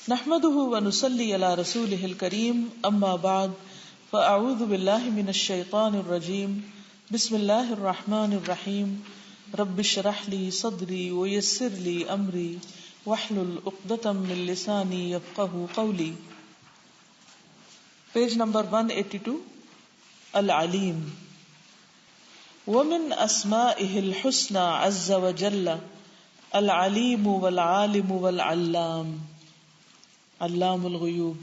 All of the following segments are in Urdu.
نحمده ونصلي على رسوله الكريم اما بعد فاعوذ بالله من الشيطان الرجيم بسم الله الرحمن الرحيم رب اشرح لي صدري ويسر لي امري واحلل عقدة من لساني يفقهوا قولي. Page number 182. العلیم. ومن اسمائه الحسنى عز وجل العلیم والعالم والعلام علام الغیوب.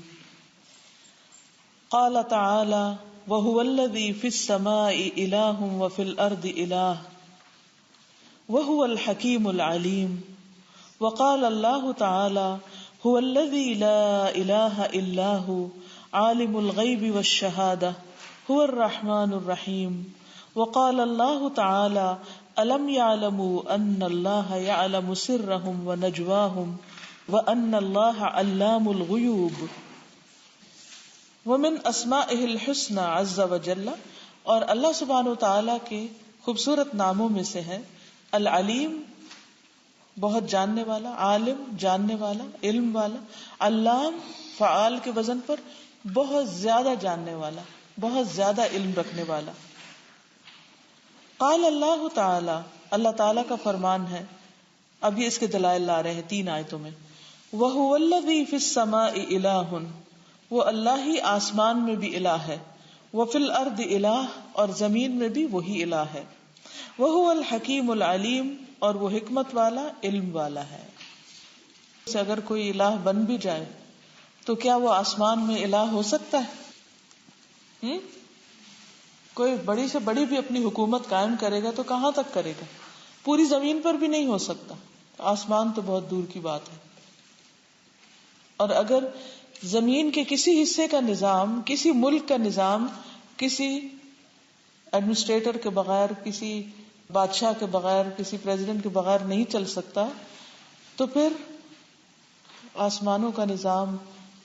قال تعالی وهو الذی فی السماء الہ وفی الارض الہ وهو الحکیم العلیم. وقال اللہ تعالی هو الذی لا الہ الا هو عالم الغیب والشہادہ هو الرحمن الرحیم. وقال اللہ تعالی الم یعلموا ان اللہ یعلم سرهم ونجواهم وَأَنَّ اللَّهَ عَلَّامُ الْغُيُوبِ. وَمِنْ أَسْمَائِهِ الْحُسْنَى عَزَّ وَجَلَّ، اور اللہ سبحانہ وتعالی کے خوبصورت ناموں میں سے ہے العلیم، بہت جاننے والا، عالم جاننے والا، علم والا، علام فعال کے وزن پر بہت زیادہ جاننے والا، بہت زیادہ علم رکھنے والا. قال اللہ تعالی، اللہ تعالی کا فرمان ہے. اب یہ اس کے دلائل لا رہے ہیں 3 آیتوں میں. وَهُوَ الَّذِي فِي السَّمَاءِ إِلَٰهٌ، وہ اللہ ہی آسمان میں بھی الہ ہے، وَفِي الْأَرْضِ الہ، اور زمین میں بھی وہی الہ ہے، وَهُوَ الْحَكِيمُ الْعَلِيمُ، اور وہ حکمت والا، علم والا ہے. اگر کوئی الہ بن بھی جائے تو کیا وہ آسمان میں الہ ہو سکتا ہے؟ کوئی بڑی سے بڑی بھی اپنی حکومت قائم کرے گا تو کہاں تک کرے گا؟ پوری زمین پر بھی نہیں ہو سکتا، آسمان تو بہت دور کی بات ہے. اور اگر زمین کے کسی حصے کا نظام، کسی ملک کا نظام کسی ایڈمنسٹریٹر کے بغیر، کسی بادشاہ کے بغیر، کسی پریزیڈنٹ کے بغیر نہیں چل سکتا، تو پھر آسمانوں کا نظام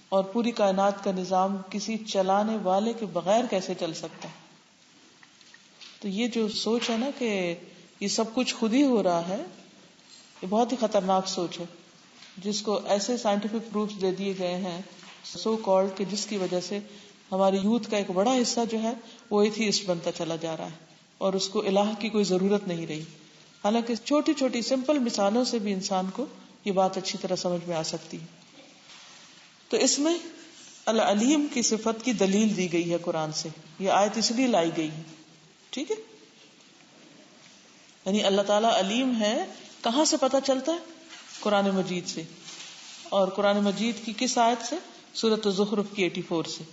اور پوری کائنات کا نظام کسی چلانے والے کے بغیر کیسے چل سکتا ہے؟ تو یہ جو سوچ ہے نا کہ یہ سب کچھ خود ہی ہو رہا ہے، یہ بہت ہی خطرناک سوچ ہے، جس کو ایسے سائنٹیفک پروفز دے دیے گئے ہیں سو کالڈ کہ جس کی وجہ سے ہماری یوتھ کا ایک بڑا حصہ جو ہے وہ ایتھیسٹ بنتا چلا جا رہا ہے اور اس کو الہ کی کوئی ضرورت نہیں رہی. حالانکہ چھوٹی چھوٹی سمپل مثالوں سے بھی انسان کو یہ بات اچھی طرح سمجھ میں آ سکتی ہے. تو اس میں العلیم کی صفت کی دلیل دی گئی ہے قرآن سے. یہ آیت اس لیے لائی گئی ہے، ٹھیک ہے؟ یعنی اللہ تعالیٰ علیم ہے، کہاں سے پتہ چلتا ہے؟ قرآن مجید سے. اور قرآن مجید کی کس آیت سے؟ سورۃ الزخرف کی 84 سے.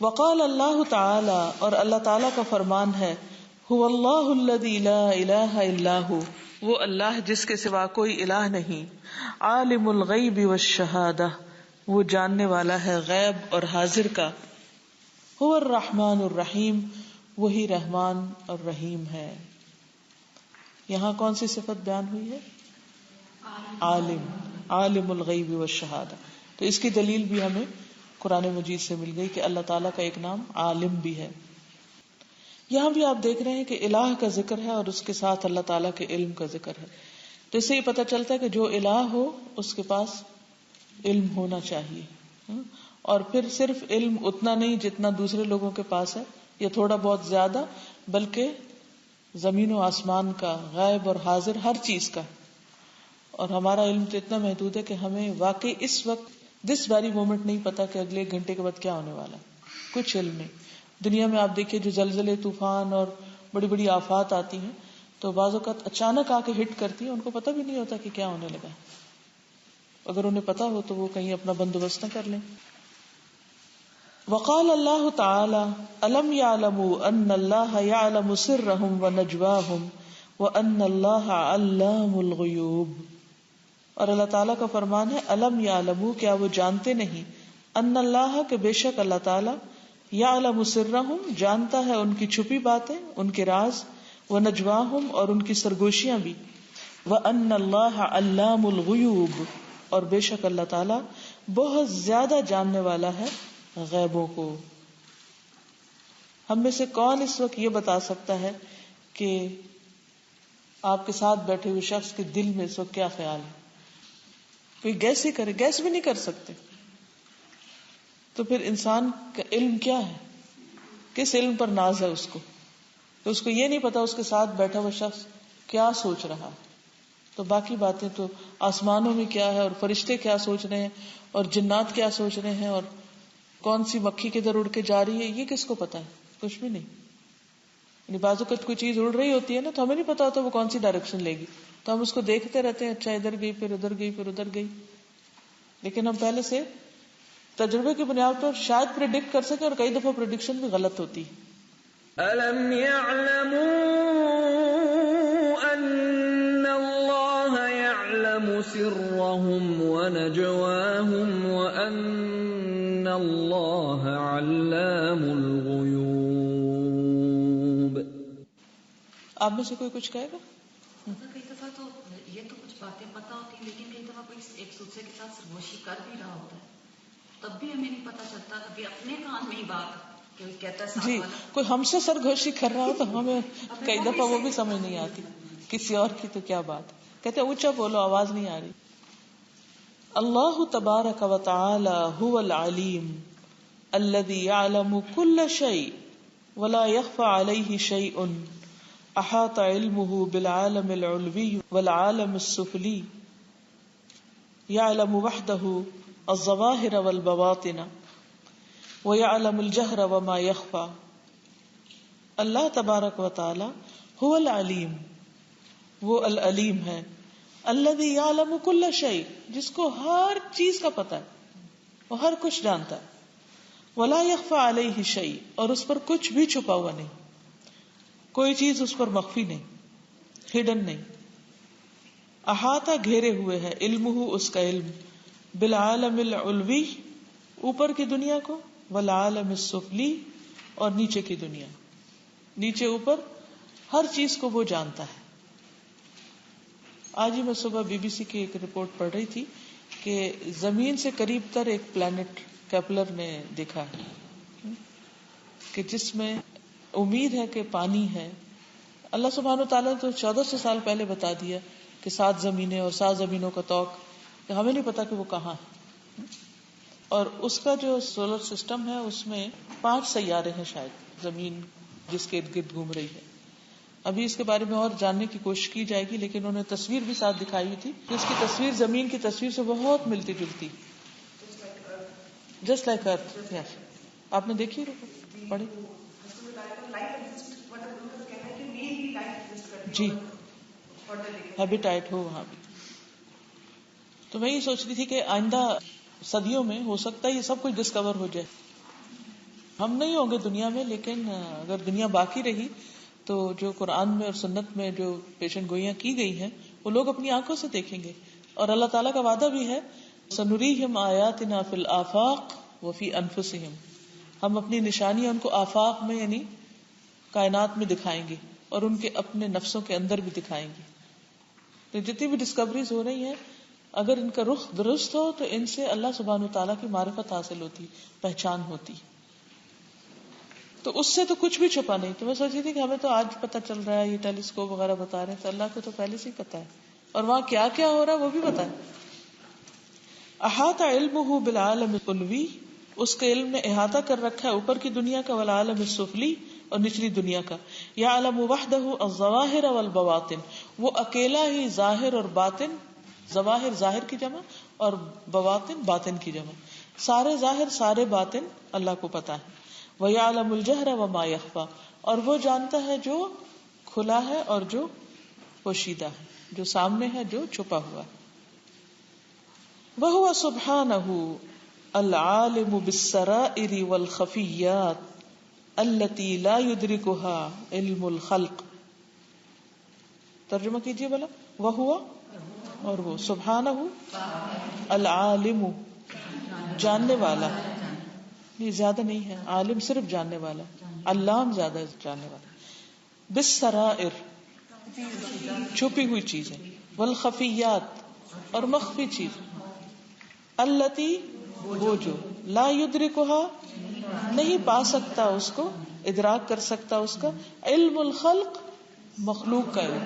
وقال اللہ تعالی، اور اللہ تعالیٰ کا فرمان ہے هو اللہ الذی لا الہ الا هو، وہ اللہ جس کے سوا کوئی الہ نہیں، عالم الغیب والشہادہ، وہ جاننے والا ہے غیب اور حاضر کا، هو الرحمن الرحیم، وہی رحمان اور رحیم ہے. یہاں کون سی صفت بیان ہوئی ہے؟ عالم، عالم الغیب والشہادہ. تو اس کی دلیل بھی ہمیں قرآن مجید سے مل گئی کہ اللہ تعالیٰ کا ایک نام عالم بھی ہے. یہاں بھی آپ دیکھ رہے ہیں کہ الہ کا ذکر ہے اور اس کے ساتھ اللہ تعالیٰ کے علم کا ذکر ہے. تو اس سے یہ پتہ چلتا ہے کہ جو الہ ہو اس کے پاس علم ہونا چاہیے، اور پھر صرف علم اتنا نہیں جتنا دوسرے لوگوں کے پاس ہے یا تھوڑا بہت زیادہ، بلکہ زمین و آسمان کا، غیب اور حاضر ہر چیز کا. اور ہمارا علم تو اتنا محدود ہے کہ ہمیں واقعی اس وقت دس ویری مومنٹ نہیں پتا کہ اگلے 1 گھنٹے کے بعد کیا ہونے والا ہے. کچھ علم نہیں. دنیا میں آپ دیکھیے جو زلزلے، طوفان اور بڑی بڑی آفات آتی ہیں تو بعض اوقات اچانک آ کے ہٹ کرتی ہیں، ان کو پتہ بھی نہیں ہوتا کہ کیا ہونے لگا. اگر انہیں پتا ہو تو وہ کہیں اپنا بندوبست نہ کر لیں. وقال اللہ تعالی الم یعلموا ان اللہ یعلم سرهم ونجواهم وان اللہ علام الغیوب. اور اللہ تعالیٰ کا فرمان ہے الم یعلموا، کیا وہ جانتے نہیں، ان اللہ، کہ بے شک اللہ تعالیٰ، یعلم سرهم، جانتا ہے ان کی چھپی باتیں، ان کے راز، ونجواهم، اور ان کی سرگوشیاں بھی، وان اللہ علام الغیوب، اور بے شک اللہ تعالیٰ بہت زیادہ جاننے والا ہے غیبوں کو. ہم میں سے کون اس وقت یہ بتا سکتا ہے کہ آپ کے ساتھ بیٹھے ہوئے شخص کے دل میں اس وقت کیا خیال ہے؟ کوئی گیس ہی کرے، گیس بھی نہیں کر سکتے. تو پھر انسان کا علم کیا ہے؟ کس علم پر ناز ہے اس کو؟ تو اس کو یہ نہیں پتا اس کے ساتھ بیٹھا ہوا شخص کیا سوچ رہا ہے. تو باقی باتیں تو آسمانوں میں کیا ہے اور فرشتے کیا سوچ رہے ہیں اور جنات کیا سوچ رہے ہیں اور کون سی مکھی کدھر اڑ کے جا رہی ہے، یہ کس کو پتا ہے؟ کچھ بھی نہیں. یعنی بعض اوقات کوئی چیز اڑ رہی ہوتی ہے نا تو ہمیں نہیں پتا ہوتا وہ کون سی ڈائریکشن لے گی، تو ہم اس کو دیکھتے رہتے ہیں، اچھا ادھر گئی پھر ادھر گئی پھر ادھر گئی. لیکن ہم پہلے سے تجربے کی بنیاد پر شاید پریڈکٹ کر سکے اور کئی دفعہ پریڈکشن بھی غلط ہوتی ہے. أَلَمْ يَعْلَمُوا أَنَّ اللَّهَ يَعْلَمُ سِرَّهُمْ وَنَجْوَاهُمْ وَأَنَّ اللَّهَ عَلَّامُ الْغُيُوبِ. آپ میں سے کوئی کچھ کہے گا؟ کئی دفعہ تو یہ تو کچھ باتیں پتہ ہوتی ہیں لیکن کئی دفعہ کوئی ایک دوسرے کے ساتھ سرگوشی کر بھی رہا ہوتا ہے تب بھی ہمیں نہیں پتہ چلتا. کبھی اپنے کان میں ہی بات کہ کہتا ہے جی، کوئی ہم سے سرگوشی کر رہا ہو تو ہمیں کئی دفعہ وہ بھی سمجھ نہیں آتی، کسی اور کی تو کیا بات. کہتے اونچا بولو، آواز نہیں آ رہی. اللہ تبارک و تعالی هو العلیم الذی یعلم کل شیء ولا یخفی علیہ شیء احاط علمہ بالعالم العلوی والعالم السفلی یعلم وحدہ الظواہر والبواطن وَيَعْلَمُ الْجَهْرَ وَمَا يَخْفَى. اللہ تبارک و تعالی هو العلیم، وہ العلیم ہے، الذی یعلم کل شیء، جس کو ہر چیز کا پتہ ہے، وہ ہر کچھ جانتا ہے. ولا یخفی علیہ شیء، اور اس پر کچھ بھی چھپا ہوا نہیں، کوئی چیز اس پر مخفی نہیں، ہڈن نہیں. احاطہ گھیرے ہوئے ہے، علمہ اس کا علم، بالعالم العلوی اوپر کی دنیا کو، والعالم السفلی اور نیچے کی دنیا، نیچے اوپر ہر چیز کو وہ جانتا ہے. آج ہی میں صبح بی بی سی کی ایک رپورٹ پڑھ رہی تھی کہ زمین سے قریب تر ایک پلانٹ کیپلر نے دیکھا ہے کہ جس میں امید ہے کہ پانی ہے. اللہ سبحانہ و تعالیٰ نے تو 1400 سال پہلے بتا دیا کہ 7 زمینیں اور 7 زمینوں کا طوق، ہمیں نہیں پتا کہ وہ کہاں ہے. اور اس کا جو سولر سسٹم ہے اس میں 5 سیارے ہیں شاید، زمین جس کے ارد گرد گھوم رہی ہے. ابھی اس کے بارے میں اور جاننے کی کوشش کی جائے گی، لیکن انہوں نے تصویر بھی ساتھ دکھائی ہوئی تھی کہ اس کی تصویر زمین کی تصویر سے بہت ملتی جلتی، جسٹ لائک ارتھ. آپ نے دیکھی پڑھی؟ جی، ہیبیٹائٹ ہو وہاں بھی. تو میں یہ سوچ رہی تھی کہ آئندہ صدیوں میں ہو سکتا ہے یہ سب کچھ ڈسکور ہو جائے. ہم نہیں ہوں گے دنیا میں، لیکن اگر دنیا باقی رہی تو جو قرآن میں اور سنت میں جو پیشن گوئیاں کی گئی ہیں وہ لوگ اپنی آنکھوں سے دیکھیں گے. اور اللہ تعالیٰ کا وعدہ بھی ہے، سنریہم آیاتنا فی الآفاق وفی انفسہم، ہم اپنی نشانیاں ان کو آفاق میں یعنی کائنات میں دکھائیں گے اور ان کے اپنے نفسوں کے اندر بھی دکھائیں گے. تو جتنی بھی ڈسکوریز ہو رہی ہیں اگر ان کا رخ درست ہو تو ان سے اللہ سبحانہ وتعالیٰ کی معرفت حاصل ہوتی، پہچان ہوتی. تو اس سے تو کچھ بھی چھپا نہیں. تو میں سوچ رہی تھی کہ ہمیں تو آج پتہ چل رہا ہے، یہ ٹیلیسکوپ وغیرہ بتا رہے ہیں، تو اللہ کو تو پہلے سے ہی پتا ہے اور وہاں کیا کیا ہو رہا ہے وہ بھی پتا ہے. احاط علمہ بالعالم العلوی، اس کے علم نے احاطہ کر رکھا ہے اوپر کی دنیا کا، والعالم السفلی اور نچلی دنیا کا. یعلم وحدہ الظواہر والبواطن، وہ اکیلا ہی ظاہر اور باطن، ظواہر ظاہر کی جمع اور بواطن باطن کی جمع، سارے ظاہر سارے باطن اللہ کو پتا ہے. وَيَعْلَمُ الْجَهْرَ وَمَا يَخْفَى، اور وہ جانتا ہے جو کھلا ہے اور جو پوشیدہ ہے، جو سامنے ہے جو چھپا ہوا ہے. وَهُوَ سُبْحَانَهُ الْعَالِمُ بِالسَّرَائِرِ وَالْخَفِيَّاتِ الَّتِي لَا يُدْرِكُهَا عِلْمُ الْخَلْقِ. ترجمہ کیجئے بلا. وَهُوَ، اور وہ، سبحانہ العالم، جاننے والا، یہ زیادہ نہیں ہے، عالم صرف جاننے والا، علام زیادہ جاننے والا. بالسرائر، چھپی ہوئی چیزیں، والخفیات، اور مخفی چیز. التی، وہ جو، لا یدرکها، نہیں پا سکتا اس کو، ادراک کر سکتا اس کا، علم الخلق، مخلوق کا علم،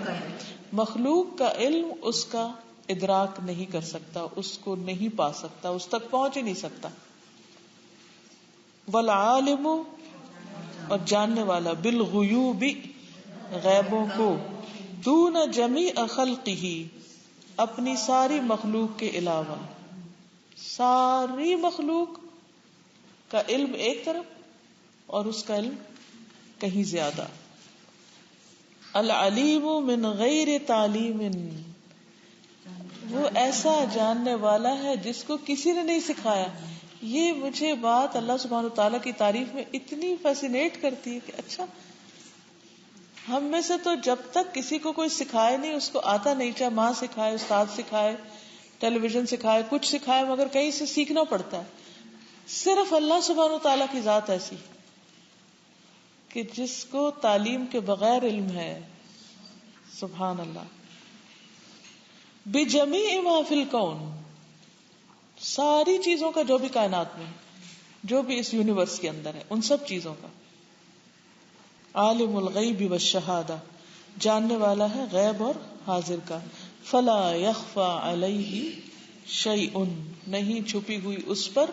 مخلوق کا علم اس کا ادراک نہیں کر سکتا، اس کو نہیں پا سکتا، اس تک پہنچ ہی نہیں سکتا. والعالم، اور جاننے والا، بالغیوب، غیبوں کو، دون جمیع خلقہ، اپنی ساری مخلوق کے علاوہ. ساری مخلوق کا علم ایک طرف اور اس کا علم کہیں زیادہ. العلیم من غیر تعلیم، وہ ایسا جاننے والا ہے جس کو کسی نے نہیں سکھایا. یہ مجھے بات اللہ سبحانہ تعالیٰ کی تعریف میں اتنی فیسینیٹ کرتی ہے کہ اچھا، ہم میں سے تو جب تک کسی کو کوئی سکھائے نہیں، اس کو آتا نہیں، چاہے ماں سکھائے، استاد سکھائے، ٹیلی ویژن سکھائے، کچھ سکھائے، مگر کہیں سے سیکھنا پڑتا ہے. صرف اللہ سبحانہ تعالیٰ کی ذات ایسی کہ جس کو تعلیم کے بغیر علم ہے. سبحان اللہ. بجمیع ما فی الکون، ساری چیزوں کا، جو بھی کائنات میں، جو بھی اس یونیورس کے اندر ہے، ان سب چیزوں کا. عالم الغیب والشہادہ، جاننے والا ہے غیب اور حاضر کا. فلا یخفی علیہ شیء، نہیں چھپی ہوئی اس پر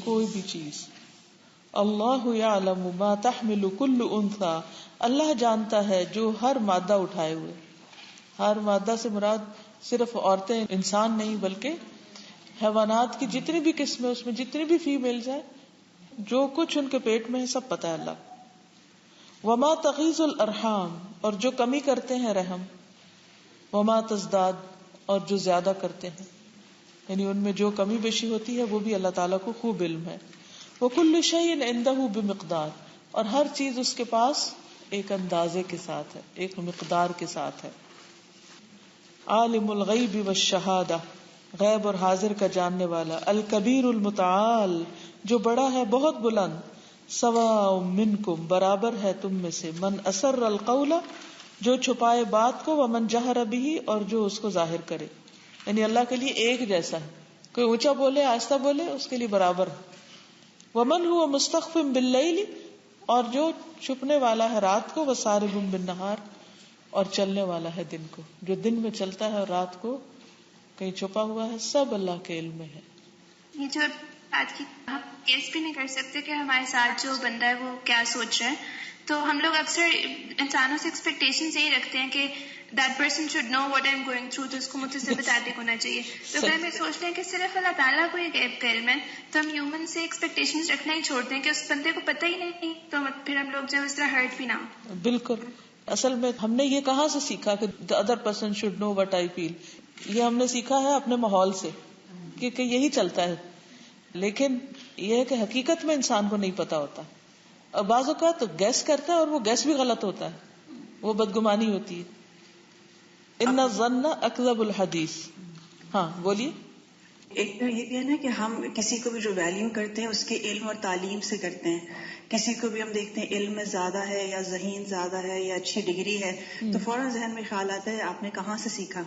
کوئی بھی چیز. اللہ یعلم ما تحمل کل انثی، اللہ جانتا ہے جو ہر مادہ اٹھائے ہوئے. ہر مادہ سے مراد صرف عورتیں، انسان نہیں، بلکہ حیوانات کی جتنی بھی قسمیں، اس میں جتنی بھی فیمیلز ہیں، جو کچھ ان کے پیٹ میں ہے، سب پتہ ہے اللہ. وما تغیض الارحام، اور جو کمی کرتے ہیں رحم. وما تزداد، اور جو زیادہ کرتے ہیں، یعنی ان میں جو کمی بیشی ہوتی ہے وہ بھی اللہ تعالیٰ کو خوب علم ہے. وکل شیء عندہ بمقدار، اور ہر چیز اس کے پاس ایک اندازے کے ساتھ ہے، ایک مقدار کے ساتھ ہے. عالم الغیب والشہادہ، غیب اور حاضر کا جاننے والا. الکبیر المتعال، جو بڑا ہے، بہت بلند. سواء منکم، برابر ہے تم میں سے. من اسر القول، جو چھپائے بات کو. ومن جہر بہ، اور جو اس کو ظاہر کرے. یعنی اللہ کے لیے ایک جیسا ہے، کوئی اونچا بولے آہستہ بولے اس کے لیے برابر ہے. ومن هو مستخف باللیل، اور جو چھپنے والا ہے رات کو. وسارب بالنہار، اور چلنے والا ہے دن کو. جو دن میں چلتا ہے اور رات کو کہیں چھپا ہوا ہے، سب اللہ کے علم میں ہے. یہ جو آج کی، ہم گیس بھی نہیں کر سکتے کہ ہمارے ساتھ جو بندہ ہے وہ کیا سوچ رہا ہے. تو ہم لوگ اکثر انسانوں سے ایکسپیکٹیشنز یہی رکھتے ہیں کہ that person should know what I am going through, تو اس کو مجھ سے سمپیتھیٹک ہونا چاہیے. تو پھر ہم یہ سوچتے ہیں کہ صرف اللہ تعالیٰ کو یہ غیب کا علم ہے، تو ہم ہیومن سے ایکسپیکٹیشنز رکھنا ہی چھوڑتے ہیں کہ اس بندے کو پتہ ہی نہیں، تو پھر ہم لوگ جو اس طرح ہرٹ بھی نہ ہو. بالکل. اصل میں ہم نے یہ کہاں سے سیکھا کہ the other person should know what I feel؟ یہ ہم نے سیکھا ہے اپنے ماحول سے، کیونکہ یہی چلتا ہے. لیکن یہ ہے کہ حقیقت میں انسان کو نہیں پتا ہوتا، اور بعض اوقات تو گیس کرتا ہے اور وہ گیس بھی غلط ہوتا ہے، وہ بدگمانی ہوتی ہے. ان الظن اکذب الحدیث. ہاں بولیے. ایک تو یہ بھی ہے نا کہ ہم کسی کو بھی جو ویلیو کرتے ہیں اس کے علم اور تعلیم سے کرتے ہیں. کسی کو بھی ہم دیکھتے ہیں علم میں زیادہ ہے یا ذہین زیادہ ہے یا اچھی ڈگری ہے، تو فوراً ذہن میں خیال آتا ہے آپ نے کہاں سے سیکھا.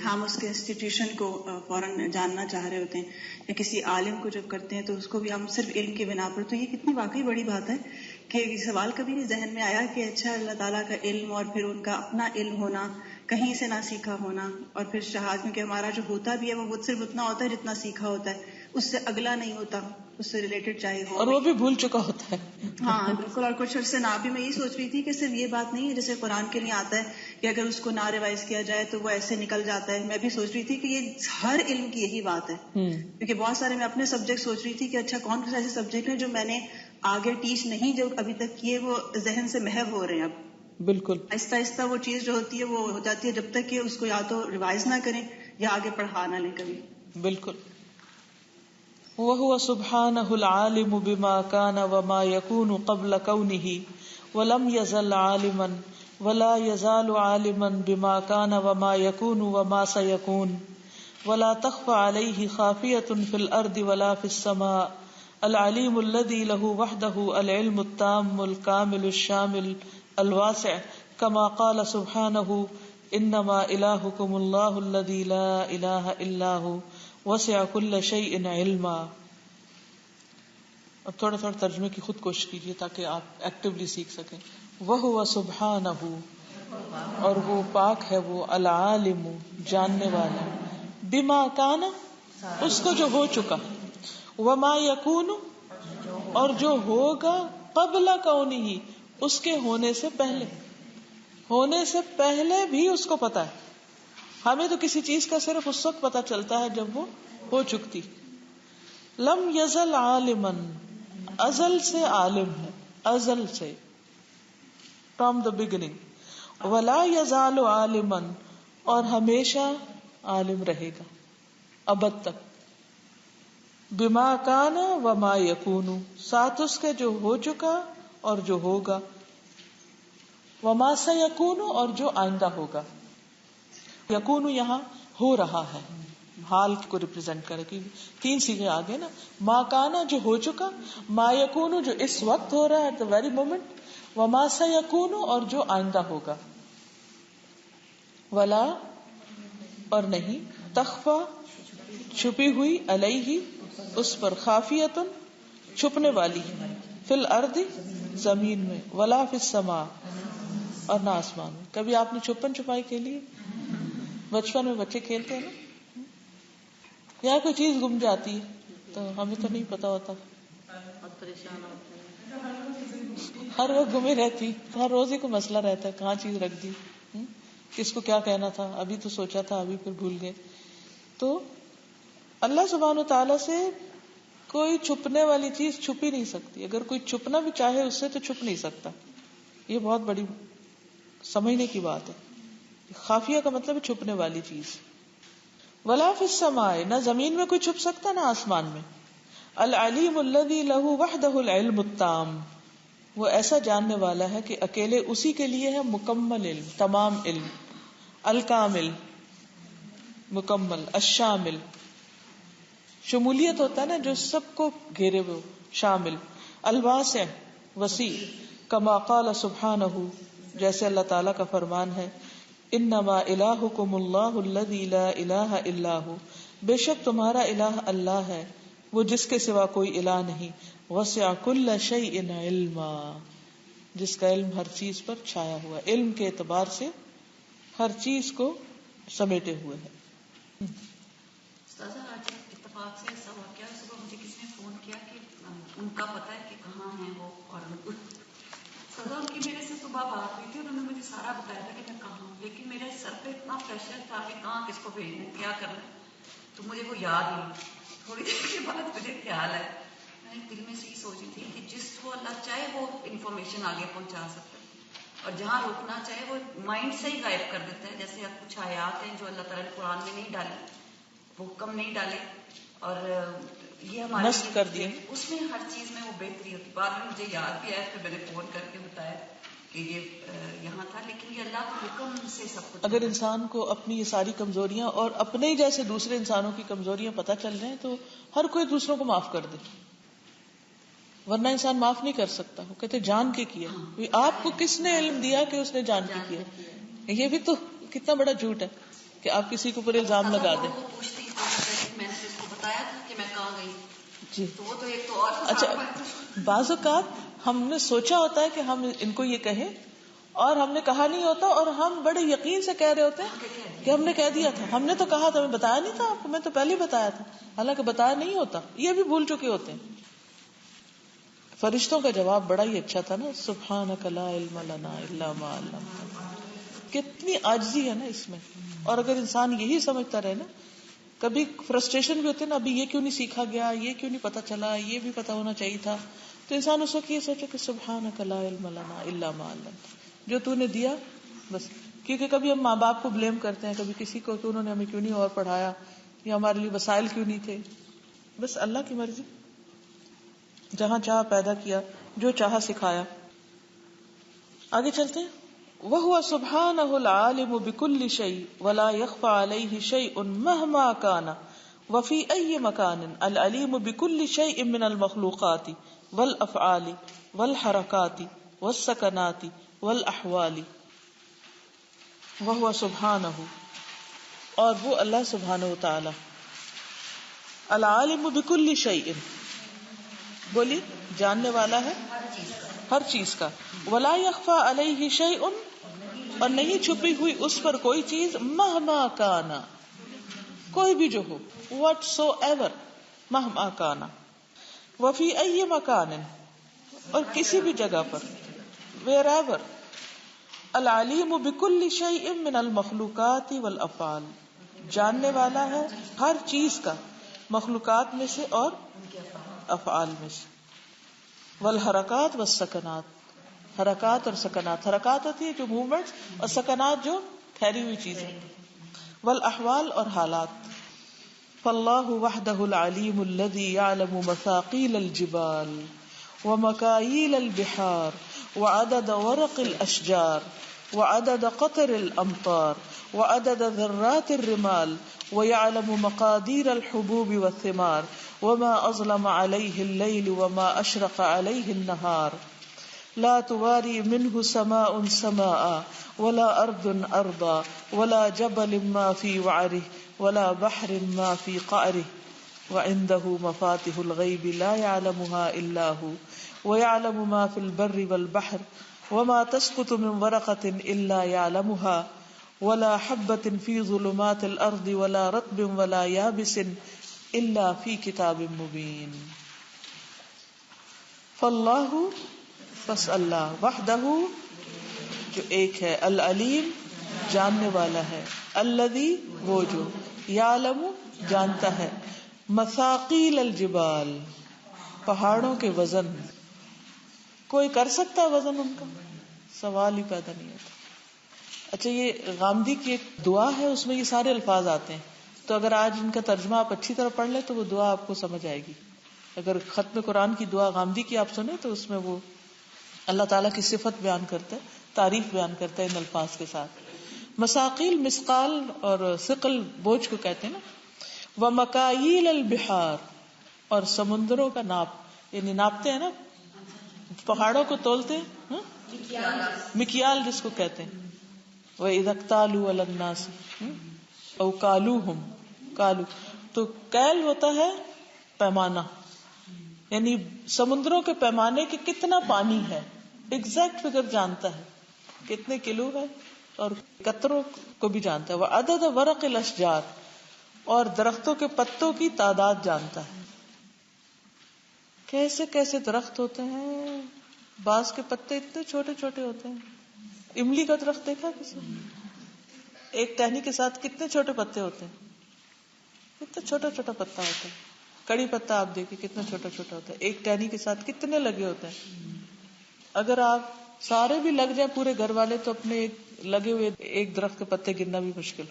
ہم اس کے انسٹیٹیوشن کو فوراً جاننا چاہ رہے ہوتے ہیں. یا کسی عالم کو جب کرتے ہیں تو اس کو بھی ہم صرف علم کی بنا پر. تو یہ کتنی واقعی بڑی بات ہے کہ یہ سوال کبھی نہیں ذہن میں آیا کہ اچھا اللہ تعالیٰ کا علم اور پھر ان کا اپنا علم ہونا، کہیں سے نہ سیکھا ہونا، اور پھر شہادت میں کہ ہمارا جو ہوتا بھی ہے وہ صرف اتنا ہوتا ہے جتنا سیکھا ہوتا ہے، اس سے اگلا نہیں ہوتا، اس سے ریلیٹڈ چاہیے ہو، اور وہ بھی بھول چکا ہوتا ہے. ہاں بالکل. اور کچھ عرصے نہ بھی میں یہ سوچ رہی تھی کہ صرف یہ بات نہیں ہے جیسے قرآن کے لیے آتا ہے کہ اگر اس کو نہ ریوائز کیا جائے تو وہ ایسے نکل جاتا ہے. میں بھی سوچ رہی تھی کہ یہ ہر علم کی یہی بات ہے، کیونکہ بہت سارے میں اپنے سبجیکٹ سوچ رہی تھی کہ اچھا کون سے ایسے سبجیکٹ ہیں جو میں نے آگے ٹیچ نہیں جو ابھی تک کیے وہ ذہن سے محو ہو رہے ہیں. اب بالکل آہستہ آہستہ وہ چیز جو ہوتی ہے وہ ہو جاتی ہے جب تک کہ اس کو یا تو ریوائز نہ کریں یا آگے پڑھا نہ لیں کبھی. بالکل. وَهُوَ سُبْحَانَهُ الْعَالِمُ بِمَا كَانَ وَمَا يَكُونُ قَبْلَ كَوْنِهِ وَلَمْ يَزَلْ عَالِمًا وَلَا يَزَالُ عَالِمًا بِمَا كَانَ وَمَا يَكُونُ وَمَا سَيَكُونُ وَلَا تَخْفَى عَلَيْهِ خَافِيَةٌ فِي الْأَرْضِ وَلَا فِي السَّمَاءِ الْعَلِيمُ الَّذِي لَهُ وَحْدَهُ الْعِلْمُ التَّامُّ الْكَامِلُ الشَّامِلُ الْوَاسِعُ كَمَا قَالَ سُبْحَانَهُ إِنَّمَا إِلَٰهُكُمُ اللَّهُ الَّذِي لَا إِلَٰهَ إِلَّا هُوَ وسع كل شيء علما. اب تھوڑا ترجمے کی خود کوشش کیجیے تاکہ آپ ایکٹیولی سیکھ سکیں. وَهُوَ سُبْحَانَهُ، اور وہ پاک ہے وہ العالم جاننے والا، بما کانا اس کو جو ہو چکا، وما یکون اور جو ہوگا، قبل کونہ اس کے ہونے سے پہلے، ہونے سے پہلے بھی اس کو پتا ہے. ہمیں تو کسی چیز کا صرف اس وقت پتا چلتا ہے جب وہ ہو چکتی. لم یزل عالما ازل سے عالم ہے، ازل سے فرام دا بگننگ. ولا یزال عالما اور ہمیشہ عالم رہے گا ابد تک. بما کان وما یکون ساتھ اس کے جو ہو چکا اور جو ہوگا، وما سیکون اور جو آئندہ ہوگا. یکون یہاں ہو رہا ہے، حال کو ریپرزینٹ کرے کہ تین صیغے آگے نا. ما کانا جو ہو چکا، ما یکون جو اس وقت ہو رہا ہے ایٹ دا ویری مومنٹ، وما سیکون اور جو آئندہ ہوگا. ولا اور نہیں، تخفا چھپی ہوئی، علیہ اس پر، خافیتن چھپنے والی، فی الارض زمین میں، ولا فی السماء اور نہ آسمان میں. کبھی آپ نے چھپن چھپائی کے لیے بچپن میں بچے کھیلتے ہیں نا، یا کوئی چیز گم جاتی ہے تو ہمیں تو نہیں پتا ہوتا، ہر وقت گمے رہتی، ہر روز ہی کوئی مسئلہ رہتا ہے کہاں چیز رکھ دی، کس کو کیا کہنا تھا، ابھی تو سوچا تھا ابھی پھر بھول گئے. تو اللہ سبحانہ و تعالیٰ سے کوئی چھپنے والی چیز چھپ ہی نہیں سکتی. اگر کوئی چھپنا بھی چاہے اس سے تو چھپ نہیں سکتا. یہ بہت بڑی سمجھنے کی بات ہے. خافیہ کا مطلب ہے چھپنے والی چیز. ولا فی السماء نہ زمین میں کوئی چھپ سکتا نہ آسمان میں. العلیم الذی لہ وحدہ العلم التام وہ ایسا جاننے والا ہے کہ اکیلے اسی کے لیے ہے مکمل علم، تمام علم. الکامل مکمل، الشامل شمولیت ہوتا ہے نا جو سب کو گھیرے ہوئے، شامل. الواسع وسیع، کما قال سبحانہ جیسے اللہ تعالیٰ کا فرمان ہے، انما الہکم اللہ الذی لا الہ الا ہو بے شک تمہارا الہ اللہ ہے وہ جس کے سوا کوئی الہ نہیں. وسع کل شیء علما جس کا علم ہر چیز پر چھایا ہوا ہے، علم کے اعتبار سے ہر چیز کو سمیٹے ہوئے ہے. آج اتفاق سے ایسا واقعہ، صبح مجھے کسی نے فون کیا کہ ان کا پتا ہے کہ کہاں ہیں وہ، اور سزا ان کی میرے سے صبح بات ہوئی تھی، انہوں نے مجھے سارا بتایا تھا کہ میں کہاں ہوں، لیکن میرے سر پہ اتنا پریشر تھا کہ کہاں کس کو بھیجنا کیا کرنا، تو مجھے وہ یاد نہیں. تھوڑی دیر کے بعد مجھے خیال ہے، میں دل میں سے ہی سوچی تھی کہ جس کو اللہ چاہے وہ انفارمیشن آگے پہنچا سکتا ہے، اور جہاں روکنا چاہے وہ مائنڈ سے ہی غائب کر دیتا ہے. جیسے اب کچھ آیات ہیں جو اللہ تعالیٰ نے قرآن میں نہیں ڈالی، وہ حکم نہیں ڈالے، اور یہ ہمارے نصب کر دیے، اس میں ہر چیز میں وہ بہتری ہوتی. بعد میں مجھے یاد بھی آیا، پھر میں نے فون کر کے بتایا کہ یہ یہاں تھا، لیکن یہ اللہ کے حکم سے سب کچھ. اگر انسان کو اپنی یہ ساری کمزوریاں اور اپنے ہی جیسے دوسرے انسانوں کی کمزوریاں پتہ چل جائیں تو ہر کوئی دوسروں کو معاف کر دے، ورنہ انسان معاف نہیں کر سکتا. وہ کہتے جان کے کیا، آپ کو کس نے علم دیا کہ اس نے جان کے کیا؟ یہ بھی تو کتنا بڑا جھوٹ ہے کہ آپ کسی کے اوپر الزام لگا دیں. میں نے اس کو بتایا تھا کہ میں کہاں گئی جی تو وہ تو ایک تو اور. اچھا، بعض اوقات ہم نے سوچا ہوتا ہے کہ ہم ان کو یہ کہیں اور ہم نے کہا نہیں ہوتا، اور ہم بڑے یقین سے کہہ رہے ہوتے ہیں کہ ہم نے کہہ دیا تھا، ہم نے تو کہا تھا، ہمیں بتایا نہیں تھا آپ کو، میں تو پہلے ہی بتایا تھا، حالانکہ بتایا نہیں ہوتا. یہ بھی بھول چکے ہوتے ہیں. فرشتوں کا جواب بڑا ہی اچھا تھا نا، سبحانک لا علم لنا الا ما علمتنا. کتنی عاجزی ہے نا اس میں. اور اگر انسان یہی سمجھتا رہے نا، کبھی فرسٹریشن بھی ہوتی ہے نا، ابھی یہ کیوں نہیں سیکھا گیا، یہ کیوں نہیں پتا چلا، یہ بھی پتا ہونا چاہیے تھا، تو انسان اس وقت یہ سوچے کہ سبحانک لا علم لنا الا ما علمتنا، جو تو نے دیا بس. کیونکہ کبھی ہم ماں باپ کو بلیم کرتے ہیں، کبھی کسی کو کہ انہوں نے ہمیں کیوں نہیں اور پڑھایا، یا ہمارے لیے وسائل کیوں نہیں تھے. بس اللہ کی مرضی، جہاں چاہا پیدا کیا، جو چاہا سکھایا. آگے چلتے ہیں. وَهُوَ سُبْحَانَهُ الْعَالِمُ بِكُلِّ شَيْءٍ وَلَا يَخْفَى عَلَيْهِ شَيْءٌ مَهْمَا كَانَ وَفِي أَيِّ مَكَانٍ. الْعَلِيمُ بِكُلِّ شَيْءٍ مِّنَ الْمَخْلُوقَاتِ وَالْأَفْعَالِ وَالْحَرَكَاتِ وَالسَّكَنَاتِ وَالْأَحْوَالِ. وَهُوَ سُبْحَانَهُ اور وہ اللہ سبحانہ وتعالی، العالم بكل شيء بولیے جاننے والا ہے ہر چیز کا. ولا يخفى عليه شيء اور نہیں چھپی ہوئی اس پر کوئی چیز مہما کانا، کوئی بھی جو ہو، واٹ سو ایور، مہما کانا، وفی ای مکان، اور کسی بھی جگہ پر، ویئر ایور، العلیم بکل شیء من المخلوقات والافعال، جاننے والا ہے ہر چیز کا، مخلوقات میں سے اور افعال میں سے، والحرکات والسکنات، حرکات اور سکنات، حرکات ہوتی ہے جو موومنٹس، اور سکنات جو ٹھہری ہوئی چیزیں، والاحوال اور حالات۔ فاللہ وحدہ العلیم الذی یعلم مثاقیل الجبال ومکاییل البحار وعدد ورق الاشجار وعدد قطر الامطار وعدد ذرات الرمال ويعلم مقادير الحبوب والثمار وما أظلم عليه الليل وما أشرق عليه النهار لا تواري منه سماء سماء ولا أرض أرضا ولا جبل ما في وعره ولا بحر ما في قعره وعنده مفاتح الغيب لا يعلمها إلا هو ويعلم ما في البر والبحر وما تسقط من ورقة إلا يعلمها ولا حبة في ظلمات الأرض ولا رطب ولا يابس إلا في كتاب مبين۔ فاللہ، بس اللہ، وحدہ جو ایک ہے، العلیم جاننے والا ہے، الذی وہ جو، یعلم جانتا ہے، مثاقیل الجبال پہاڑوں کے وزن، کوئی کر سکتا ہے وزن ان کا؟ سوال ہی پیدا نہیں ہوتا۔ اچھا، یہ غامدی کی ایک دعا ہے، اس میں یہ سارے الفاظ آتے ہیں، تو اگر آج ان کا ترجمہ آپ اچھی طرح پڑھ لیں تو وہ دعا آپ کو سمجھ آئے گی۔ اگر ختم قرآن کی دعا غامدی کی آپ سنیں تو اس میں وہ اللہ تعالیٰ کی صفت بیان کرتا ہے، تعریف بیان کرتا ہے ان الفاظ کے ساتھ۔ مساقیل، مسقال اور ثقل بوجھ کو کہتے ہیں نا۔ ومکاییل البحار، اور سمندروں کا ناپ، یعنی ناپتے ہیں نا، پہاڑوں کو تولتے ہیں، مکیال جس کو کہتے ہیں۔ وَإِذَا اكْتَالُوا عَلَى النَّاسِ أَوْ كَالُوهُمْ، کالو تو کیل ہوتا ہے پیمانہ، یعنی سمندروں کے پیمانے کے کتنا پانی ہے، ایگزیکٹ فگر جانتا ہے، کتنے کلو ہے، اور قطروں کو بھی جانتا ہے۔ وَعَدَدَ وَرَقِ الْأَشْجَارِ، اور درختوں کے پتوں کی تعداد جانتا ہے۔ کیسے کیسے درخت ہوتے ہیں، بعض کے پتے اتنے چھوٹے چھوٹے ہوتے ہیں۔ املی کا درخت دیکھا کسی نے؟ ایک ٹہنی کے ساتھ کتنے چھوٹے پتے ہوتے ہیں، کتنا چھوٹا چھوٹا پتا ہوتا ہے۔ کڑی پتا آپ دیکھیں کتنا چھوٹا چھوٹا ہوتا ہے، ایک ٹہنی کے ساتھ کتنے لگے ہوتے ہیں۔ اگر آپ سارے بھی لگ جائیں پورے گھر والے تو اپنے ایک لگے ہوئے ایک درخت کے پتے گننا بھی مشکل،